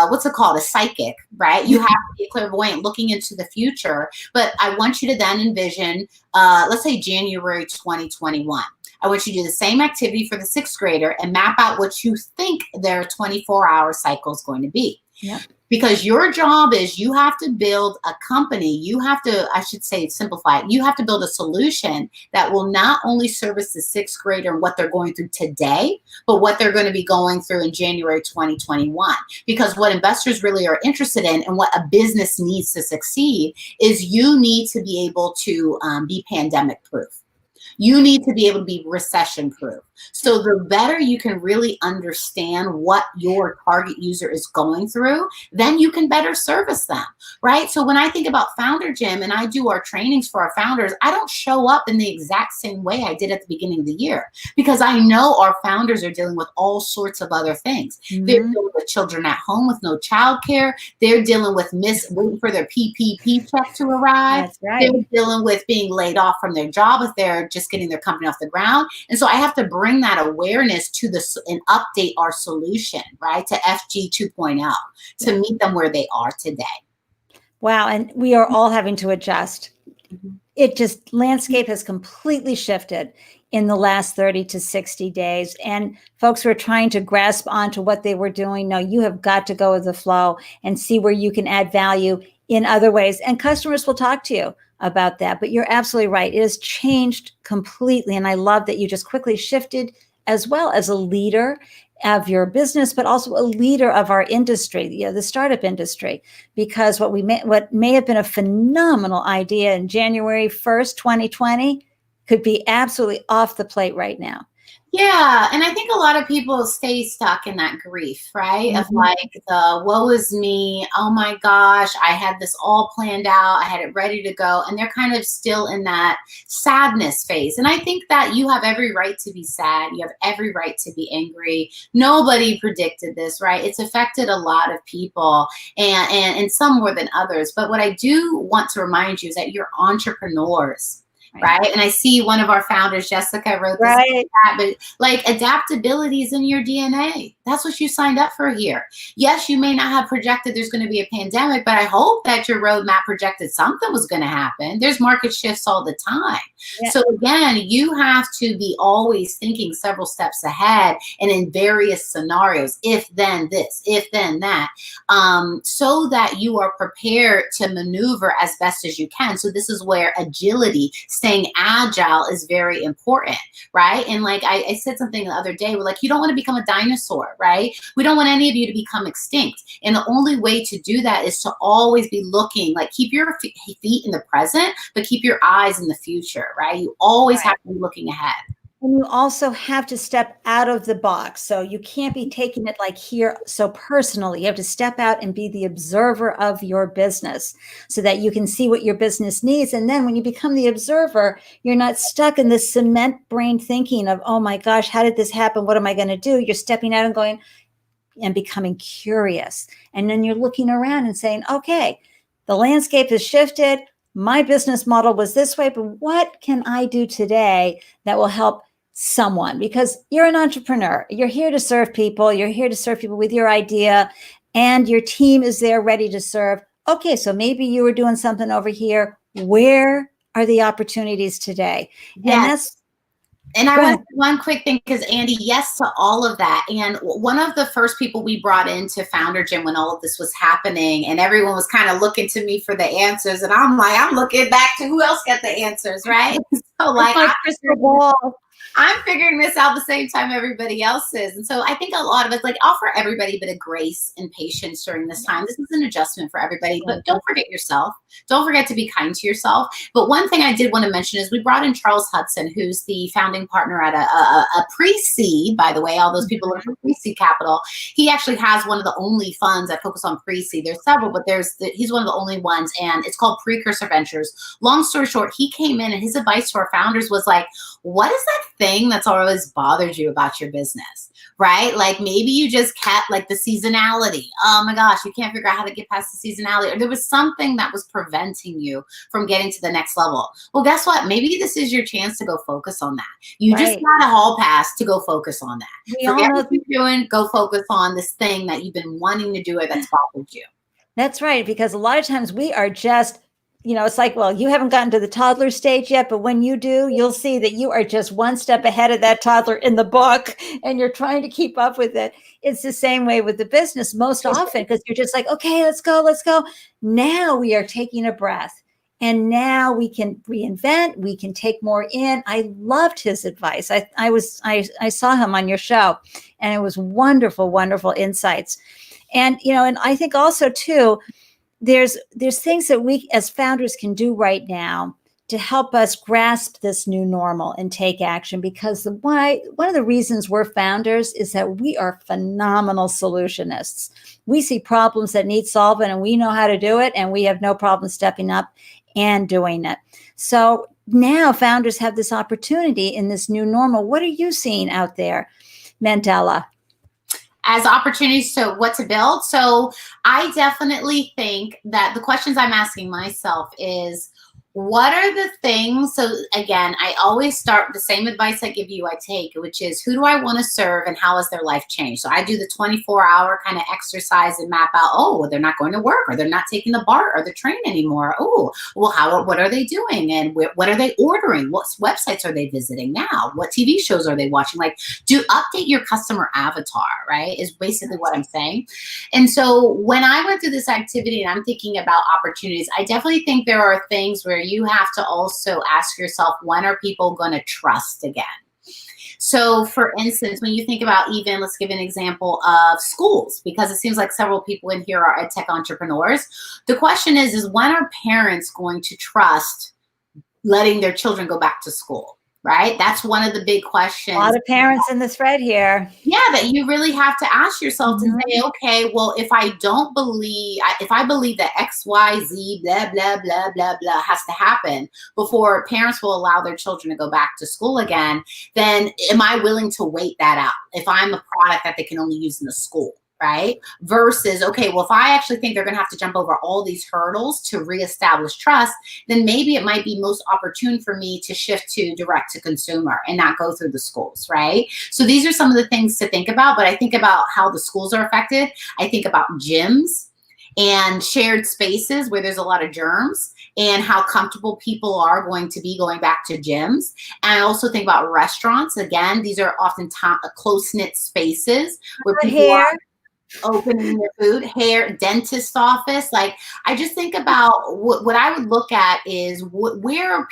Speaker 2: what's it called? A psychic, right? You have to be a clairvoyant looking into the future. But I want you to then envision, let's say January 2021. I want you to do the same activity for the 6th grader and map out what you think their 24-hour cycle is going to be.
Speaker 1: Yeah.
Speaker 2: Because your job is you have to build a company. You have to, I should say, simplify it. You have to build a solution that will not only service the 6th grader and what they're going through today, but what they're going to be going through in January 2021. Because what investors really are interested in and what a business needs to succeed is you need to be able to be pandemic proof. You need to be able to be recession proof. So the better you can really understand what your target user is going through, then you can better service them, right? So when I think about Founder Gym and I do our trainings for our founders, I don't show up in the exact same way I did at the beginning of the year because I know our founders are dealing with all sorts of other things.
Speaker 1: Mm-hmm.
Speaker 2: They're dealing with children at home with no childcare. They're dealing with waiting for their PPP check to arrive.
Speaker 1: That's right.
Speaker 2: They're dealing with being laid off from their job if they're just getting their company off the ground. And so I have to bring that awareness to and update our solution, right, to FG 2.0 to meet them where they are today.
Speaker 1: Wow. And we are all having to adjust. Landscape has completely shifted in the last 30 to 60 days. And folks were trying to grasp onto what they were doing. No, you have got to go with the flow and see where you can add value in other ways. And customers will talk to you about that. But you're absolutely right. It has changed completely. And I love that you just quickly shifted as well as a leader of your business, but also a leader of our industry, the startup industry, because what may have been a phenomenal idea in January 1st, 2020 could be absolutely off the plate right now.
Speaker 2: Yeah. And I think a lot of people stay stuck in that grief, right?
Speaker 1: Mm-hmm.
Speaker 2: Of like the woe is me. Oh my gosh, I had this all planned out. I had it ready to go. And they're kind of still in that sadness phase. And I think that you have every right to be sad. You have every right to be angry. Nobody predicted this, right? It's affected a lot of people and some more than others. But what I do want to remind you is that you're entrepreneurs. Right. And I see one of our founders, Jessica, wrote this,
Speaker 1: right.
Speaker 2: But like adaptability is in your DNA. That's what you signed up for here. Yes, you may not have projected there's going to be a pandemic, but I hope that your roadmap projected something was going to happen. There's market shifts all the time. Yeah. So again, you have to be always thinking several steps ahead and in various scenarios, if then this, if then that, so that you are prepared to maneuver as best as you can. So this is where agility, staying agile is very important, right? And like I said something the other day, we're like, you don't want to become a dinosaur, right? We don't want any of you to become extinct. And the only way to do that is to always be looking, like keep your feet in the present, but keep your eyes in the future, right? You always have to be looking ahead.
Speaker 1: And you also have to step out of the box. So you can't be taking it like here so personally. You have to step out and be the observer of your business so that you can see what your business needs. And then when you become the observer, you're not stuck in this cement brain thinking of, oh my gosh, how did this happen? What am I going to do? You're stepping out and going and becoming curious. And then you're looking around and saying, okay, the landscape has shifted. My business model was this way, but what can I do today that will help someone? Because you're an entrepreneur. You're here to serve people. You're here to serve people with your idea, and your team is there ready to serve. Okay, so maybe you were doing something over here. Where are the opportunities today?
Speaker 2: Yes. And I want one quick thing, because Ande, yes to all of that. And one of the first people we brought into Founder Gym when all of this was happening, and everyone was kind of looking to me for the answers, and I'm like, I'm looking back to who else got the answers, right? So like, I'm figuring this out the same time everybody else is. And so I think a lot of us like offer everybody a bit of grace and patience during this time. This is an adjustment for everybody, but don't forget yourself. Don't forget to be kind to yourself. But one thing I did want to mention is we brought in Charles Hudson, who's the founding partner at a Precede, by the way, all those people are from Precede Capital. He actually has one of the only funds that focus on Precede. There's several, but he's one of the only ones, and it's called Precursor Ventures. Long story short, he came in and his advice to our founders was like, what is that thing that's always bothered you about your business, right? Like maybe you just kept like the seasonality. Oh my gosh, you can't figure out how to get past the seasonality. Or there was something that was preventing you from getting to the next level. Well, guess what? Maybe this is your chance to go focus on that. You just got a hall pass to go focus on that. Forget what you're doing, go focus on this thing that you've been wanting to do or that's bothered you.
Speaker 1: That's right, because a lot of times we are just, it's like, well, you haven't gotten to the toddler stage yet, but when you do, you'll see that you are just one step ahead of that toddler in the book, and you're trying to keep up with it. It's the same way with the business most often, because you're just like, okay, let's go. Now we are taking a breath, and now we can reinvent. We can take more in. I loved his advice. I saw him on your show, and it was wonderful, wonderful insights. And, and I think also too, there's things that we as founders can do right now to help us grasp this new normal and take action, because one of the reasons we're founders is that we are phenomenal solutionists. We see problems that need solving and we know how to do it, and we have no problem stepping up and doing it. So now founders have this opportunity in this new normal. What are you seeing out there, Mandela?
Speaker 2: As opportunities to what to build. So I definitely think that the questions I'm asking myself is, what are the things? So again, I always start the same advice I give you, I take, which is who do I want to serve and how has their life changed? So I do the 24-hour kind of exercise and map out, oh, they're not going to work, or they're not taking the BART or the train anymore. Oh, well, what are they doing? And what are they ordering? What websites are they visiting now? What TV shows are they watching? Like, update your customer avatar, right? Is basically what I'm saying. And so when I went through this activity and I'm thinking about opportunities, I definitely think there are things where you have to also ask yourself, when are people going to trust again? So for instance, when you think about even, let's give an example of schools, because it seems like several people in here are tech entrepreneurs. The question is when are parents going to trust letting their children go back to school? Right? That's one of the big questions.
Speaker 1: A lot of parents in the thread here.
Speaker 2: Yeah, that you really have to ask yourself to say, okay, well, if I believe that X, Y, Z, blah, blah, blah, blah, blah has to happen before parents will allow their children to go back to school again, then am I willing to wait that out if I'm a product that they can only use in the school? Right? Versus, okay, well, if I actually think they're going to have to jump over all these hurdles to reestablish trust, then maybe it might be most opportune for me to shift to direct to consumer and not go through the schools, right? So these are some of the things to think about, but I think about how the schools are affected. I think about gyms and shared spaces where there's a lot of germs, and how comfortable people are going to be going back to gyms. And I also think about restaurants. Again, these are often close-knit spaces where people are opening your food, hair, dentist office. Like, I just think about what I would look at is where's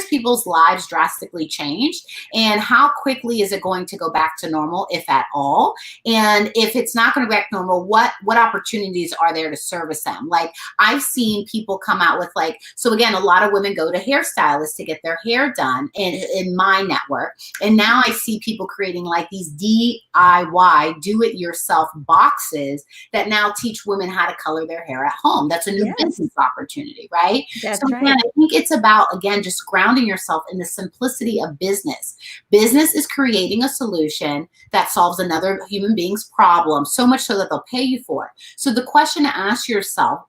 Speaker 2: people's lives drastically changed, and how quickly is it going to go back to normal, if at all? And if it's not going to go back to normal, what opportunities are there to service them? Like, I've seen people come out with, like, so again, a lot of women go to hairstylists to get their hair done in my network. And now I see people creating like these DIY, do-it-yourself boxes that now teach women how to color their hair at home. That's a new business opportunity, right?
Speaker 1: That's
Speaker 2: so
Speaker 1: right.
Speaker 2: again, I think it's about, again, just grounding yourself in the simplicity of business. Business is creating a solution that solves another human being's problem, so much so that they'll pay you for it. So the question to ask yourself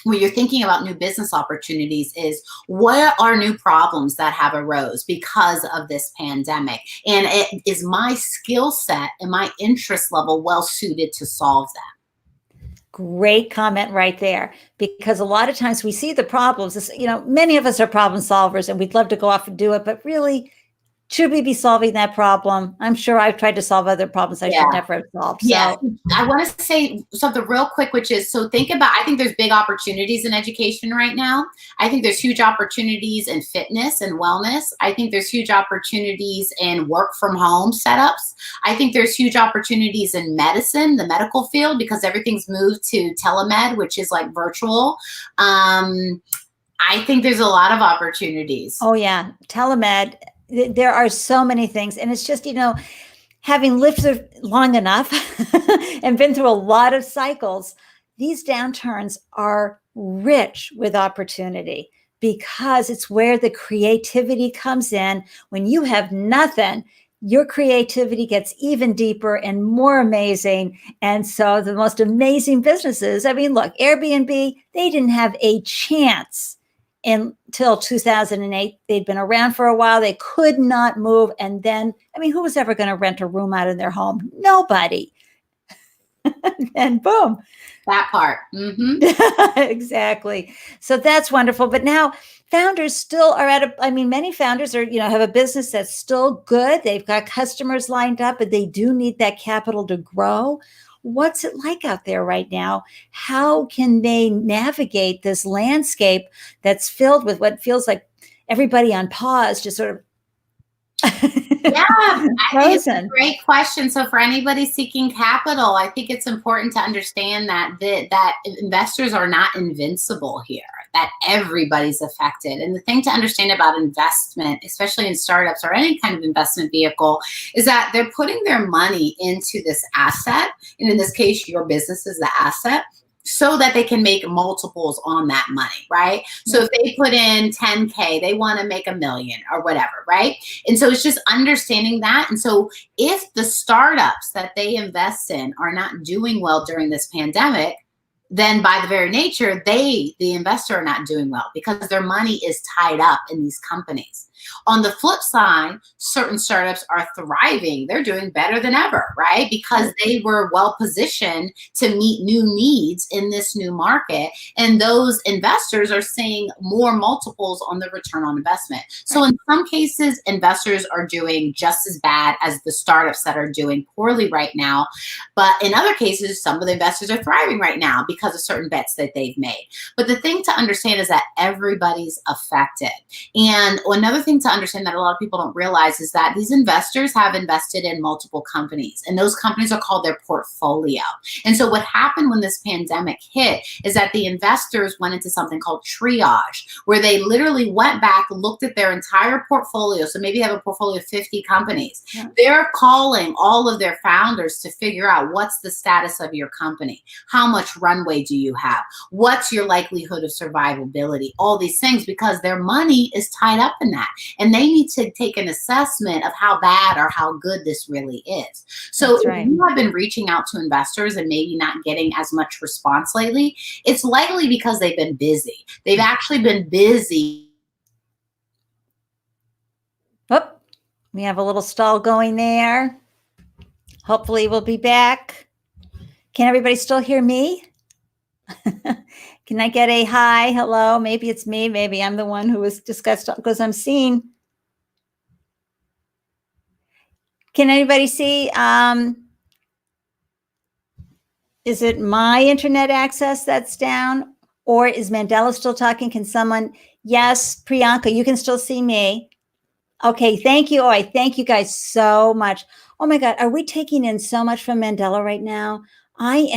Speaker 2: when you're thinking about new business opportunities is, what are new problems that have arose because of this pandemic? And is my skill set and my interest level well suited to solve that?
Speaker 1: Great comment right there, because a lot of times we see the problems. Many of us are problem solvers and we'd love to go off and do it, but really, should we be solving that problem? I'm sure I've tried to solve other problems I should never have solved.
Speaker 2: Yeah,
Speaker 1: So
Speaker 2: I want to say something real quick, which is, so think about, I think there's big opportunities in education right now. I think there's huge opportunities in fitness and wellness. I think there's huge opportunities in work from home setups. I think there's huge opportunities in medicine, the medical field, because everything's moved to telemed, which is like virtual. I think there's a lot of opportunities.
Speaker 1: Oh yeah, telemed. There are so many things. And it's just, having lived long enough and been through a lot of cycles, these downturns are rich with opportunity, because it's where the creativity comes in. When you have nothing, your creativity gets even deeper and more amazing. And so the most amazing businesses, I mean, look, Airbnb, they didn't have a chance until 2008. They'd been around for a while. They could not move. And then, I mean, who was ever going to rent a room out of their home? Nobody. And boom.
Speaker 2: That part. Mm-hmm.
Speaker 1: Exactly. So that's wonderful. But now founders still are many founders are, have a business that's still good. They've got customers lined up, but they do need that capital to grow. What's it like out there right now? How can they navigate this landscape that's filled with what feels like everybody on pause, just sort of
Speaker 2: yeah, I think it's a
Speaker 1: frozen?
Speaker 2: great question. So for anybody seeking capital, I think it's important to understand that that investors are not invincible here, that everybody's affected. And the thing to understand about investment, especially in startups or any kind of investment vehicle, is that they're putting their money into this asset. And in this case, your business is the asset, so that they can make multiples on that money, right? So if they put in 10K, they want to make $1 million or whatever, right? And so it's just understanding that. And so if the startups that they invest in are not doing well during this pandemic, then by the very nature, the investor, are not doing well, because their money is tied up in these companies. On the flip side, certain startups are thriving. They're doing better than ever, right? Because they were well positioned to meet new needs in this new market. And those investors are seeing more multiples on the return on investment. So in some cases, investors are doing just as bad as the startups that are doing poorly right now. But in other cases, some of the investors are thriving right now because of certain bets that they've made. But the thing to understand is that everybody's affected. And another thing to understand that a lot of people don't realize is that these investors have invested in multiple companies, and those companies are called their portfolio. And so what happened when this pandemic hit is that the investors went into something called triage, where they literally went back, looked at their entire portfolio. So maybe they have a portfolio of 50 companies. Yeah. They're calling all of their founders to figure out, what's the status of your company? How much runway do you have? What's your likelihood of survivability? All these things, because their money is tied up in that. And they need to take an assessment of how bad or how good this really is. So if you have been reaching out to investors and maybe not getting as much response lately, it's likely because they've been busy. They've actually been busy.
Speaker 1: Oh, we have a little stall going there. Hopefully we'll be back. Can everybody still hear me? Can I get a hi, hello? Maybe it's me. Maybe I'm the one who was discussed, because I'm seeing. Can anybody see? Is it my internet access that's down? Or is Mandela still talking? Can someone? Yes, Priyanka, you can still see me. Okay, thank you. Oh, I thank you guys so much. Oh my God, are we taking in so much from Mandela right now? I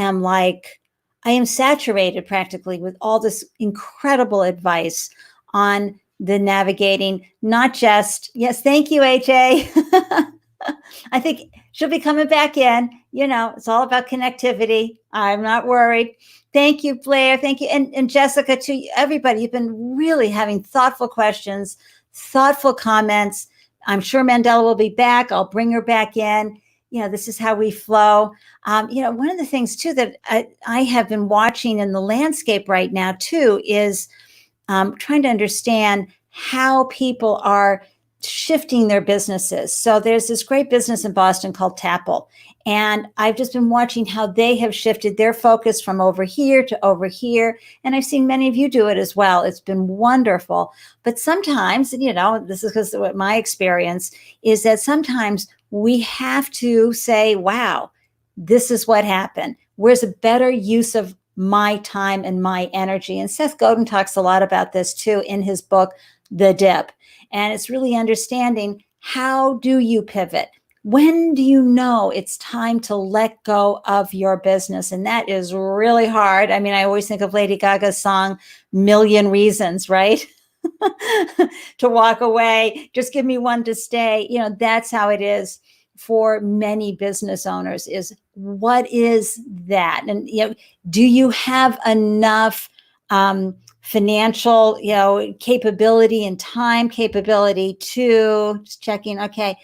Speaker 1: am saturated practically with all this incredible advice on the navigating, not just, yes, thank you, AJ. I think she'll be coming back in. It's all about connectivity. I'm not worried. Thank you, Blair. Thank you. And Jessica, to everybody, you've been really having thoughtful questions, thoughtful comments. I'm sure Mandela will be back. I'll bring her back in. This is how we flow. One of the things too that I have been watching in the landscape right now too is trying to understand how people are shifting their businesses. So there's this great business in Boston called Tapple. And I've just been watching how they have shifted their focus from over here to over here. And I've seen many of you do it as well. It's been wonderful. But sometimes, this is because what my experience is that sometimes we have to say, wow, this is what happened. Where's a better use of my time and my energy? And Seth Godin talks a lot about this too in his book, The Dip. And it's really understanding, how do you pivot? When do you know it's time to let go of your business? And that is really hard. I mean, I always think of Lady Gaga's song, Million Reasons, right? To walk away, just give me one to stay. That's how it is for many business owners, is what is that? And, do you have enough financial, capability and time capability to, just checking, okay,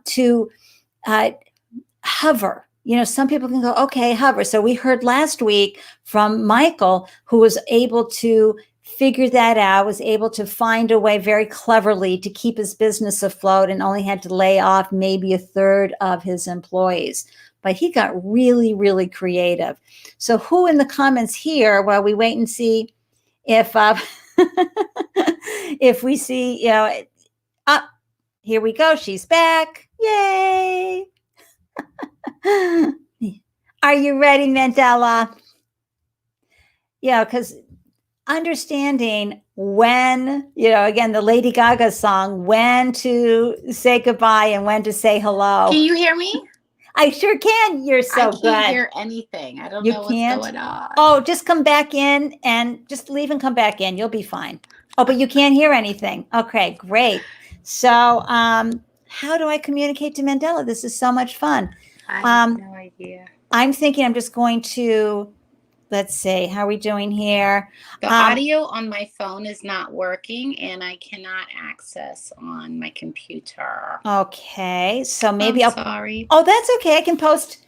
Speaker 1: to hover. Some people can go, okay, hover. So we heard last week from Michael, who was able to figure that out, was able to find a way very cleverly to keep his business afloat and only had to lay off maybe a third of his employees. But he got really, really creative. So who in the comments here, while we wait and see if if we see, here we go. She's back. Yay. Are you ready, Mandela? Because understanding when, again, the Lady Gaga song, when to say goodbye and when to say hello.
Speaker 2: Can you hear me?
Speaker 1: I sure can. You're so good.
Speaker 2: I can't hear anything. I don't know what's going on.
Speaker 1: Oh, just come back in and just leave and come back in. You'll be fine. Oh, but you can't hear anything. Okay, great. So how do I communicate to Mandela? This is so much fun.
Speaker 2: I have no idea.
Speaker 1: I'm thinking I'm just going to, let's see, how are we doing here?
Speaker 2: The audio on my phone is not working and I cannot access on my computer.
Speaker 1: Okay, so maybe
Speaker 2: I'm sorry.
Speaker 1: Oh, that's okay. I can post,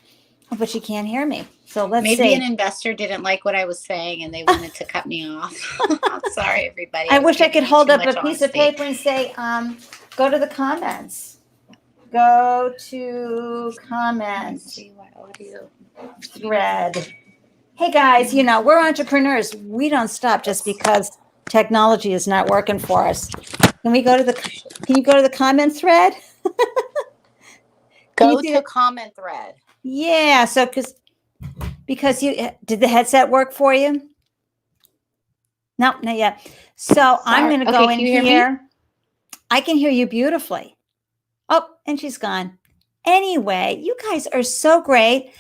Speaker 1: but you can't hear me. So let's see.
Speaker 2: Maybe an investor didn't like what I was saying and they wanted to cut me off. I'm sorry, everybody.
Speaker 1: I wish I could hold up a piece of paper and say, go to the comments. Go to comments.
Speaker 2: See what audio
Speaker 1: thread. Hey guys, we're entrepreneurs. We don't stop just because technology is not working for us. Can you go to the comment thread?
Speaker 2: Go to comment thread.
Speaker 1: Yeah, so because did the headset work for you? No, not yet. So I'm going to go in here. I can hear you beautifully. Oh, and she's gone. Anyway, you guys are so great.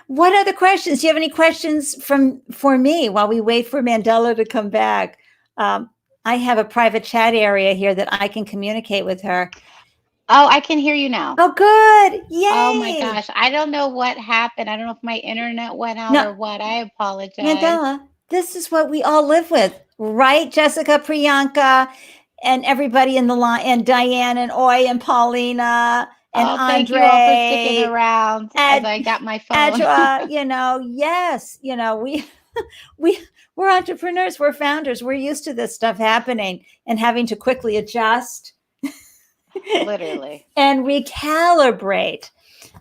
Speaker 1: What other questions? Do you have any questions for me while we wait for Mandela to come back? I have a private chat area here that I can communicate with her.
Speaker 2: Oh, I can hear you now.
Speaker 1: Oh, good. Yay.
Speaker 2: Oh my gosh. I don't know what happened. I don't know if my internet went out or what. I apologize.
Speaker 1: Mandela, this is what we all live with, right? Jessica, Priyanka, and everybody in the line, and Diane and Oy and Paulina and Andre.
Speaker 2: Thank you all for sticking around as I got my phone.
Speaker 1: Adra, yes, we're entrepreneurs, we're founders, we're used to this stuff happening and having to quickly adjust.
Speaker 2: Literally. And
Speaker 1: recalibrate.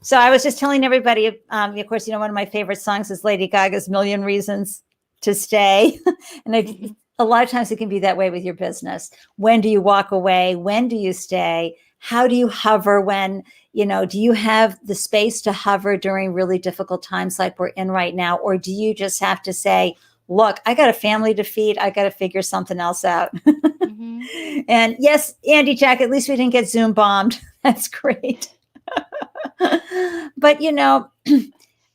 Speaker 1: So I was just telling everybody, of course, one of my favorite songs is Lady Gaga's Million Reasons to Stay. And a lot of times it can be that way with your business. When do you walk away? When do you stay? how do you hover when, do you have the space to hover during really difficult times like we're in right now? Or do you just have to say, look, I got a family to feed. I got to figure something else out. Mm-hmm. And yes, Andy, Jack, at least we didn't get Zoom bombed. That's great. But,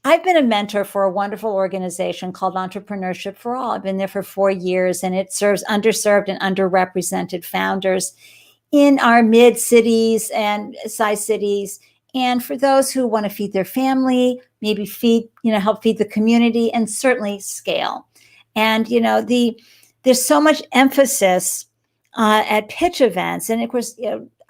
Speaker 1: I've been a mentor for a wonderful organization called Entrepreneurship for All. I've been there for 4 years, and it serves underserved and underrepresented founders in our mid cities and size cities. And for those who want to feed their family, maybe help feed the community, and certainly scale. And, there's so much emphasis at pitch events. And of course,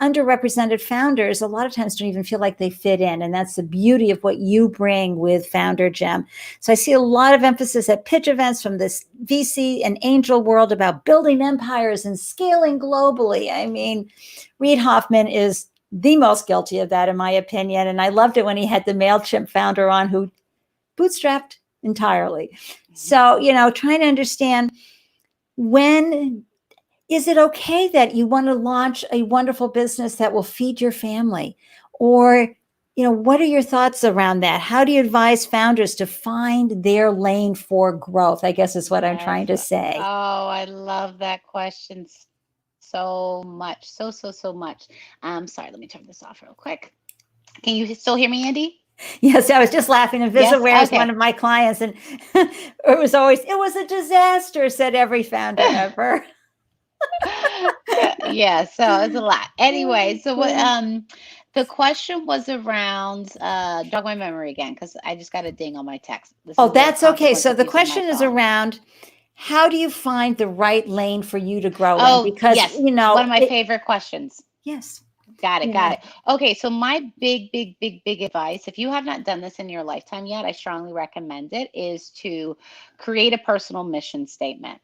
Speaker 1: underrepresented founders a lot of times don't even feel like they fit in. And that's the beauty of what you bring with Founder Gem. So I see a lot of emphasis at pitch events from this VC and angel world about building empires and scaling globally. I mean, Reid Hoffman is the most guilty of that, in my opinion. And I loved it when he had the MailChimp founder on who bootstrapped entirely. So, trying to understand, when is it okay that you want to launch a wonderful business that will feed your family? Or, what are your thoughts around that? How do you advise founders to find their lane for growth? I guess is what I'm trying to say.
Speaker 3: Oh, I love that question so much. So much. Sorry, let me turn this off real quick. Can you still hear me, Andy?
Speaker 1: Yes, I was just laughing. And Visaware is one of my clients, and it was a disaster, said every founder ever.
Speaker 3: Yeah, so it's a lot. Anyway, so what the question was around jog my memory again, because I just got a ding on my text.
Speaker 1: That's okay. So the question is around, how do you find the right lane for you to grow in? Because
Speaker 3: yes, one of my favorite questions.
Speaker 1: Yes.
Speaker 3: Got it. Okay, so my big advice, if you have not done this in your lifetime yet, I strongly recommend it, is to create a personal mission statement.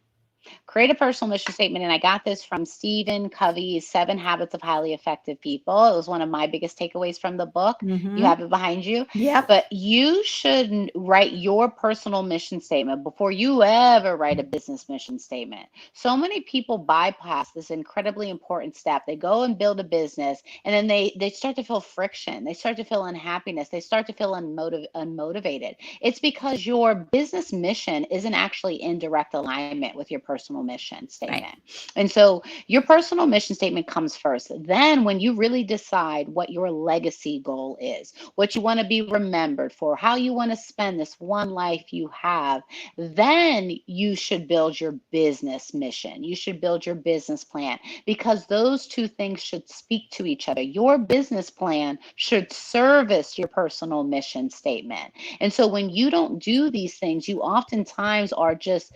Speaker 3: Create a personal mission statement. And I got this from Stephen Covey's 7 Habits of Highly Effective People. It was one of my biggest takeaways from the book. Mm-hmm. You have it behind you.
Speaker 1: Yeah.
Speaker 3: But you should write your personal mission statement before you ever write a business mission statement. So many people bypass this incredibly important step. They go and build a business, and then they start to feel friction. They start to feel unhappiness. They start to feel unmotivated. It's because your business mission isn't actually in direct alignment with your personal mission statement. Right. And so your personal mission statement comes first. Then when you really decide what your legacy goal is, what you want to be remembered for, how you want to spend this one life you have, then you should build your business mission. You should build your business plan, because those two things should speak to each other. Your business plan should service your personal mission statement. And so when you don't do these things, you oftentimes are just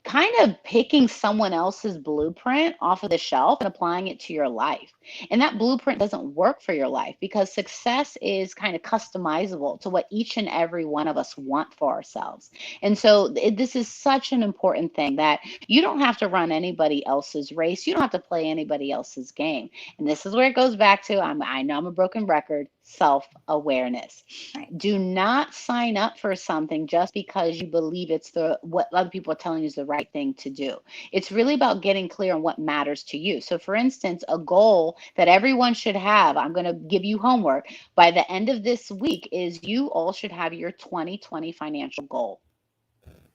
Speaker 3: kind of picking someone else's blueprint off of the shelf and applying it to your life. And that blueprint doesn't work for your life, because success is kind of customizable to what each and every one of us want for ourselves. And so this is such an important thing, that you don't have to run anybody else's race. You don't have to play anybody else's game. And this is where it goes back to, I know I'm a broken record, self-awareness. Right. Do not sign up for something just because you believe it's what other people are telling you is the right thing to do. It's really about getting clear on what matters to you. So for instance, a goal that everyone should have, I'm going to give you homework by the end of this week, is you all should have your 2020 financial goal.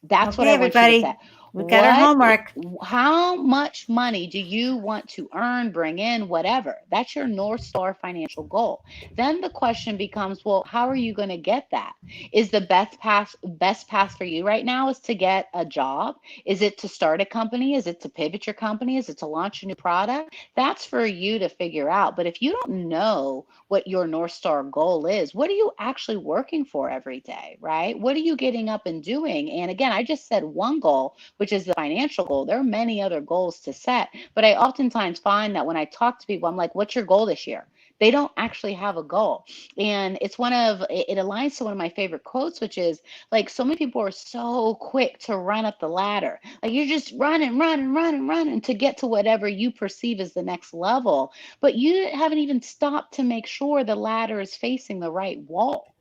Speaker 3: That's what I want you to set.
Speaker 1: We've got our homework.
Speaker 3: How much money do you want to earn, bring in, whatever? That's your North Star financial goal. Then the question becomes, well, how are you going to get that? Is the best path for you right now is to get a job? Is it to start a company? Is it to pivot your company? Is it to launch a new product? That's for you to figure out. But if you don't know what your North Star goal is, what are you actually working for every day, right? What are you getting up and doing? And again, I just said one goal, which is the financial goal. There are many other goals to set, but I oftentimes find that when I talk to people, I'm like, what's your goal this year? They don't actually have a goal. And it aligns to one of my favorite quotes, which is like, so many people are so quick to run up the ladder. Like you're just running to get to whatever you perceive as the next level, but you haven't even stopped to make sure the ladder is facing the right wall,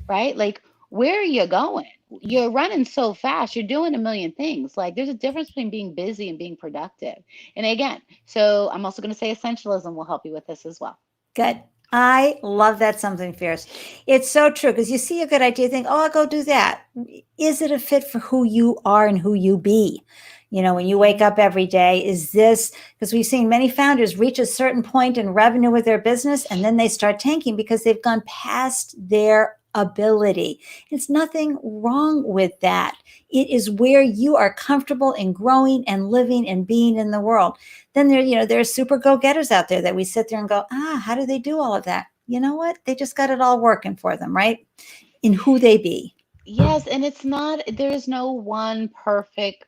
Speaker 3: right? Like, where are you going? You're running so fast. You're doing a million things. Like there's a difference between being busy and being productive. And again, so I'm also going to say essentialism will help you with this as well.
Speaker 1: Good. I love that something fierce. It's so true because you see a good idea, think, oh, I'll go do that. Is it a fit for who you are and who you be? You know, when you wake up every day, is this because we've seen many founders reach a certain point in revenue with their business and then they start tanking because they've gone past their ability. It's nothing wrong with that. It is where you are comfortable in growing and living and being in the world. Then there's super go-getters out there that we sit there and go, how do they do all of that? You know what? They just got it all working for them, right? In who they be.
Speaker 3: Yes, and it's not, there is no one perfect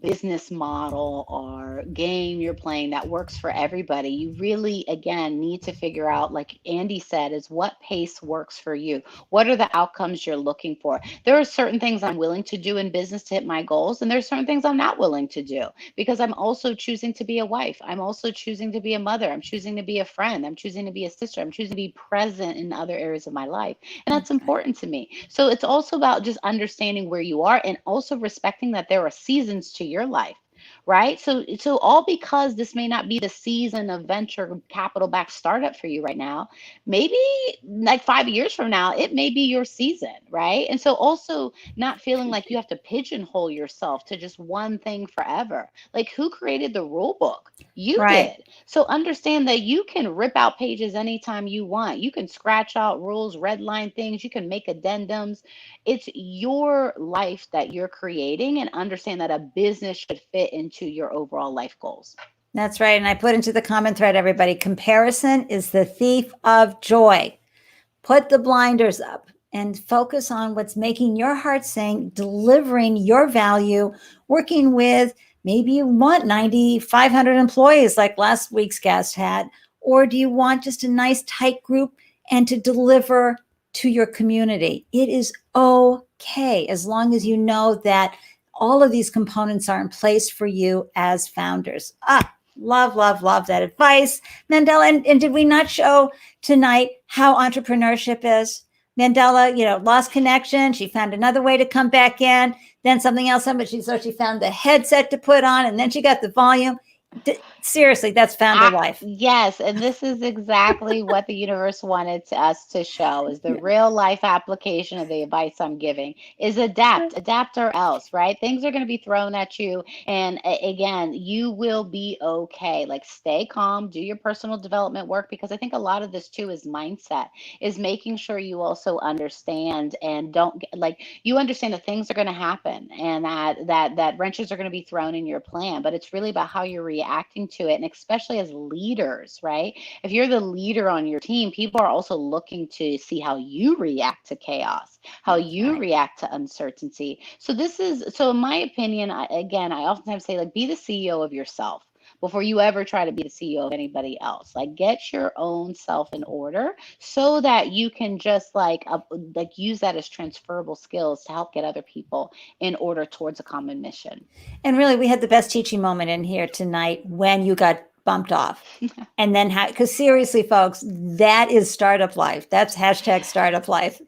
Speaker 3: business model or game you're playing that works for everybody. You really, again, need to figure out, like Andy said, is what pace works for you? What are the outcomes you're looking for? There are certain things I'm willing to do in business to hit my goals, and there's certain things I'm not willing to do because I'm also choosing to be a wife. I'm also choosing to be a mother. I'm choosing to be a friend. I'm choosing to be a sister. I'm choosing to be present in other areas of my life. And that's important to me. So it's also about just understanding where you are and also respecting that there are seasons to your life, right? So all because this may not be the season of venture capital backed startup for you right now, maybe like 5 years from now, it may be your season, right? And so also not feeling like you have to pigeonhole yourself to just one thing forever. Like, who created the rule book? You
Speaker 1: Right.
Speaker 3: did. So understand that you can rip out pages anytime you want. You can scratch out rules, redline things, you can make addendums. It's your life that you're creating, and understand that a business should fit into your overall life goals.
Speaker 1: That's right. And I put into the comment thread, everybody, comparison is the thief of joy. Put the blinders up and focus on what's making your heart sing, delivering your value, working with, maybe you want 500 employees like last week's guest had, or do you want just a nice tight group and to deliver to your community? It is okay as long as you know that all of these components are in place for you as founders. Love, love, love that advice. Mandela, and did we not show tonight how entrepreneurship is? Mandela, lost connection. She found another way to come back in. Then something else happened. She found the headset to put on, and then she got the volume. Seriously, that's founder life.
Speaker 3: Yes, and this is exactly what the universe wanted us to show, is the real life application of the advice I'm giving is adapt or else, right? Things are going to be thrown at you. And again, you will be okay. Like, stay calm, do your personal development work, because I think a lot of this too is mindset, is making sure you also understand and don't like, you understand that things are going to happen and that wrenches are going to be thrown in your plan, but it's really about how you're reacting to it. And especially as leaders, right? If you're the leader on your team, people are also looking to see how you react to chaos, how you react to uncertainty. So in my opinion, I oftentimes say, like, be the CEO of yourself before you ever try to be the CEO of anybody else. Like, get your own self in order so that you can just like use that as transferable skills to help get other people in order towards a common mission.
Speaker 1: And really, we had the best teaching moment in here tonight when you got bumped off. And then because seriously, folks, that is startup life. That's hashtag startup life.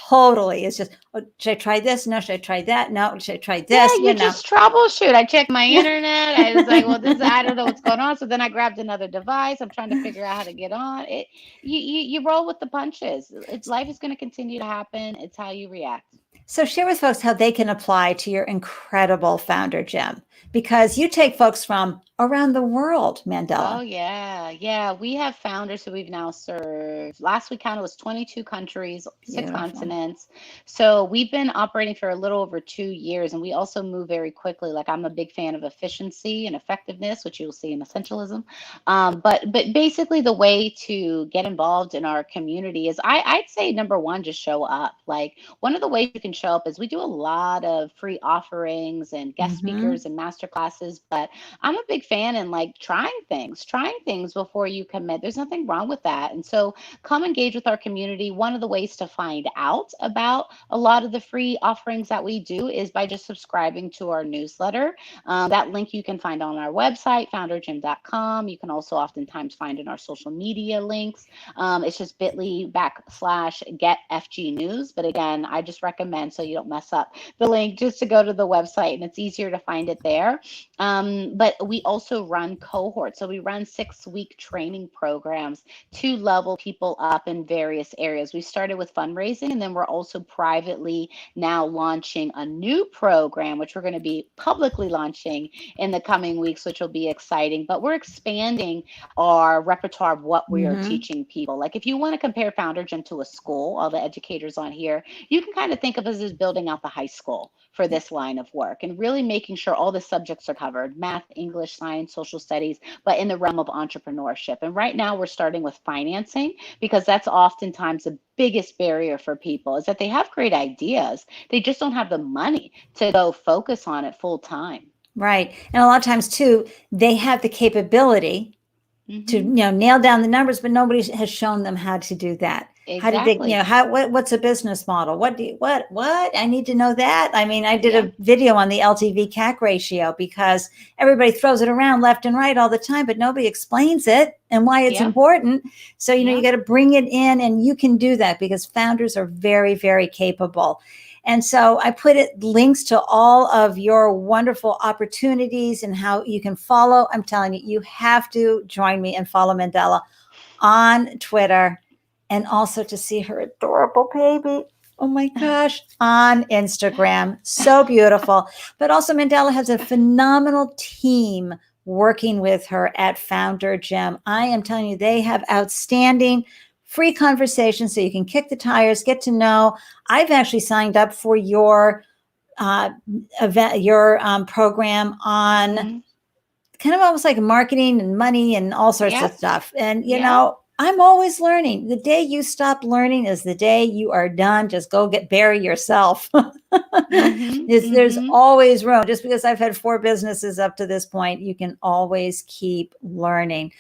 Speaker 1: Totally. It's just, should I try this? No. Should I try that? No. Should I try this?
Speaker 3: Yeah, you just troubleshoot. I checked my internet. I was like, well, I don't know what's going on. So then I grabbed another device. I'm trying to figure out how to get on it. You roll with the punches. Life is going to continue to happen. It's how you react.
Speaker 1: So share with folks how they can apply to your incredible founder gym, because you take folks from around the world, Mandela.
Speaker 3: Oh, yeah. We have founders who we've now served. Last we counted was 22 countries, six continents. So we've been operating for a little over 2 years, and we also move very quickly. Like, I'm a big fan of efficiency and effectiveness, which you'll see in Essentialism. But basically, the way to get involved in our community is, I'd say, number one, just show up. Like, one of the ways you can show up is we do a lot of free offerings and guest speakers and master classes, but I'm a big fan in like trying things before you commit. There's nothing wrong with that. And so come engage with our community. One of the ways to find out about a lot of the free offerings that we do is by just subscribing to our newsletter. That link you can find on our website, foundergym.com. You can also oftentimes find in our social media links. It's just bit.ly/getfgnews. But again, I just recommend, so you don't mess up the link, just to go to the website, and it's easier to find it there. But we also run cohorts. So we run 6-week training programs to level people up in various areas. We started with fundraising, and then we're also privately now launching a new program, which we're going to be publicly launching in the coming weeks, which will be exciting. But we're expanding our repertoire of what we are teaching people. Like if you want to compare Founder Gym to a school, all the educators on here, you can kind of think of us as building out the high school for this line of work and really making sure all the subjects are covered: math, English, science, social studies, but in the realm of entrepreneurship. And right now we're starting with financing, because that's oftentimes the biggest barrier for people, is that they have great ideas. They just don't have the money to go focus on it full time.
Speaker 1: Right. And a lot of times too, they have the capability to, nail down the numbers, but nobody has shown them how to do that.
Speaker 3: Exactly.
Speaker 1: How did they, what's a business model? What I need to know that. I mean, I did a video on the LTV CAC ratio because everybody throws it around left and right all the time, but nobody explains it and why it's important. So, you got to bring it in, and you can do that because founders are very, very capable. And so I put links to all of your wonderful opportunities and how you can follow. I'm telling you, you have to join me and follow Mandela on Twitter, and also to see her adorable baby. Oh my gosh, on Instagram. So beautiful. But also Mandela has a phenomenal team working with her at Founder Gym. I am telling you, they have outstanding free conversations so you can kick the tires, get to know. I've actually signed up for your event, your program on kind of almost like marketing and money and all sorts of stuff. And, you know, I'm always learning. The day you stop learning is the day you are done. Just go bury yourself. There's always room. Just because I've had 4 businesses up to this point, you can always keep learning.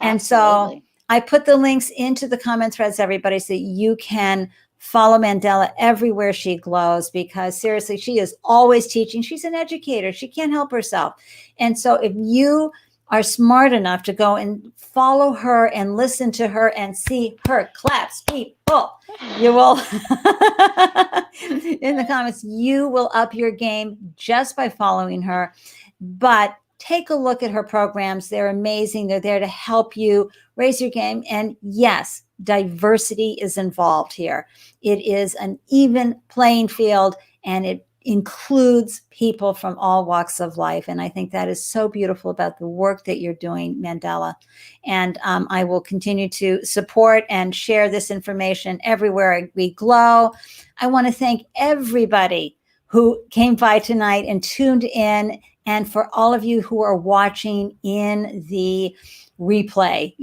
Speaker 1: And so I put the links into the comment threads, everybody, so that you can follow Mandela everywhere she glows, because seriously, she is always teaching. She's an educator. She can't help herself. And so if you are smart enough to go and follow her and listen to her and see her claps people, you will, in the comments, you will up your game just by following her. But take a look at her programs. They're amazing. They're there to help you raise your game. And yes, diversity is involved here. It is an even playing field, and it includes people from all walks of life. And I think that is so beautiful about the work that you're doing, Mandela. And I will continue to support and share this information everywhere we glow. I want to thank everybody who came by tonight and tuned in, and for all of you who are watching in the replay,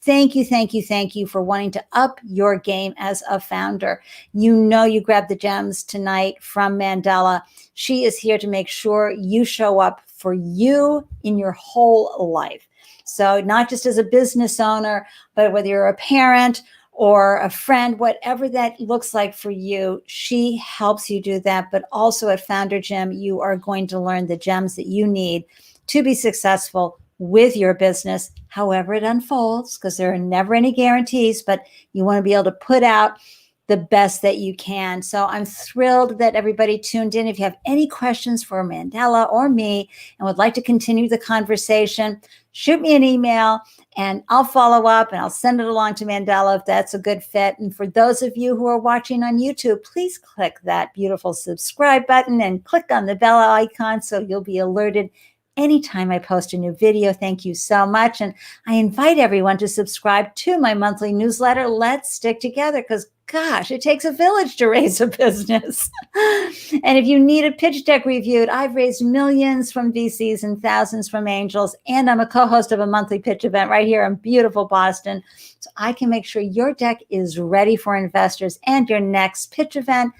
Speaker 1: thank you for wanting to up your game as a founder. You grabbed the gems tonight from Mandela. She is here to make sure you show up for you in your whole life. So not just as a business owner, but whether you're a parent or a friend, whatever that looks like for you, she helps you do that. But also at Founder Gym, you are going to learn the gems that you need to be successful with your business, however it unfolds, because there are never any guarantees, but you want to be able to put out the best that you can. So I'm thrilled that everybody tuned in. If you have any questions for Mandela or me and would like to continue the conversation, shoot me an email and I'll follow up and I'll send it along to Mandela if that's a good fit. And for those of you who are watching on YouTube, please click that beautiful subscribe button and click on the bell icon so you'll be alerted anytime I post a new video. Thank you so much. And I invite everyone to subscribe to my monthly newsletter. Let's stick together, because gosh, it takes a village to raise a business. And if you need a pitch deck reviewed, I've raised millions from VCs and thousands from angels. And I'm a co-host of a monthly pitch event right here in beautiful Boston. So I can make sure your deck is ready for investors and your next pitch event.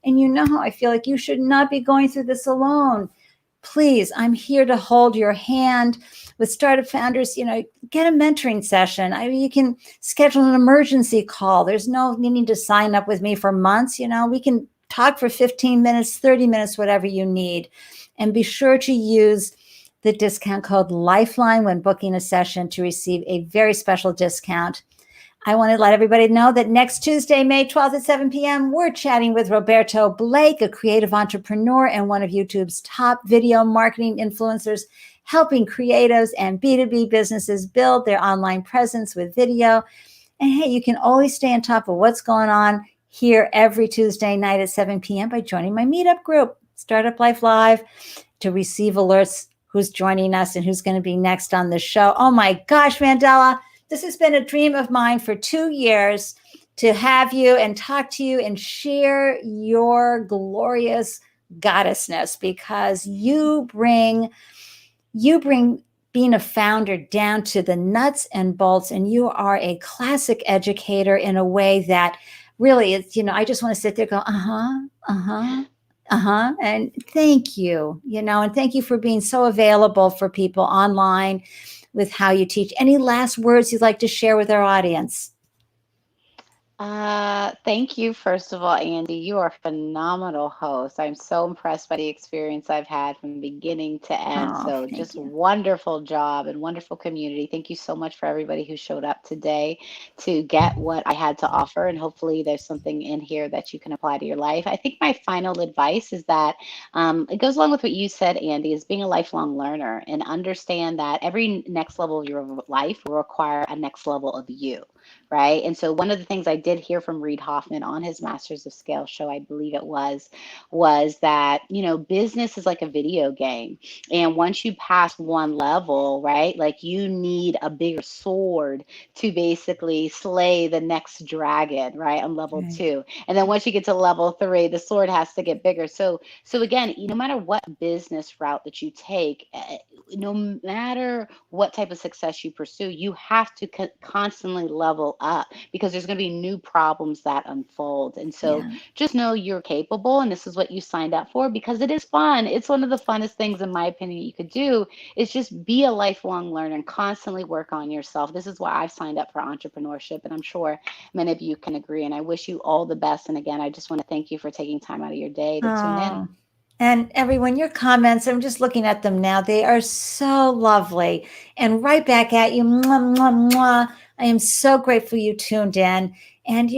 Speaker 1: And you know how I feel like you should not be going through this alone. Please, I'm here to hold your hand. With Startup Founders, get a mentoring session. You can schedule an emergency call. There's no needing to sign up with me for months. We can talk for 15 minutes, 30 minutes, whatever you need. And be sure to use the discount code Lifeline when booking a session to receive a very special discount. I want to let everybody know that next Tuesday, May 12th at 7 p.m., we're chatting with Roberto Blake, a creative entrepreneur and one of YouTube's top video marketing influencers. helping creatives and B2B businesses build their online presence with video. And hey, you can always stay on top of what's going on here every Tuesday night at 7 p.m. by joining my meetup group, Startup Life Live, to receive alerts who's joining us and who's going to be next on the show. Oh my gosh, Mandela, this has been a dream of mine for 2 years to have you and talk to you and share your glorious goddessness, because you bring being a founder down to the nuts and bolts, and you are a classic educator in a way that really is, I just want to sit there and go, and thank you, and thank you for being so available for people online with how you teach. Any last words you'd like to share with our audience?
Speaker 3: Thank you, first of all, Ande. You are a phenomenal host. I'm so impressed by the experience I've had from beginning to end.
Speaker 1: Oh,
Speaker 3: So
Speaker 1: thank
Speaker 3: just
Speaker 1: you.
Speaker 3: wonderful job and wonderful community. Thank you so much for everybody who showed up today to get what I had to offer. And hopefully there's something in here that you can apply to your life. I think my final advice is that it goes along with what you said, Ande, is being a lifelong learner and understand that every next level of your life will require a next level of you. Right. And so one of the things I did hear from Reid Hoffman on his Masters of Scale show, I believe it was that, business is like a video game. And once you pass one level, right, like you need a bigger sword to basically slay the next dragon, right, on level
Speaker 1: Right.
Speaker 3: 2. And then once you get to level 3, the sword has to get bigger. So again, no matter what business route that you take, no matter what type of success you pursue, you have to constantly level up, because there's going to be new problems that unfold. And so
Speaker 1: Yeah.
Speaker 3: just know you're capable, and this is what you signed up for, because it is fun. It's one of the funnest things, in my opinion, you could do, is just be a lifelong learner and constantly work on yourself. This is why I've signed up for entrepreneurship, and I'm sure many of you can agree. And I wish you all the best. And again, I just want to thank you for taking time out of your day to tune in.
Speaker 1: Oh, and everyone, your comments, I'm just looking at them now. They are so lovely. And right back at you. Mwah, mwah, mwah. I am so grateful you tuned in. And,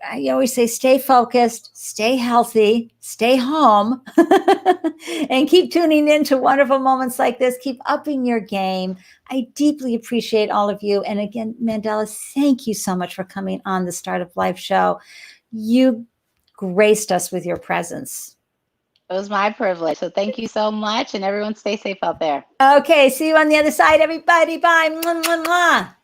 Speaker 1: I always say, stay focused, stay healthy, stay home, and keep tuning in to wonderful moments like this. Keep upping your game. I deeply appreciate all of you. And again, Mandela, thank you so much for coming on the Startup Life show. You graced us with your presence.
Speaker 3: It was my privilege. So thank you so much, and everyone stay safe out there.
Speaker 1: Okay, see you on the other side, everybody. Bye. Mwah, mwah, mwah.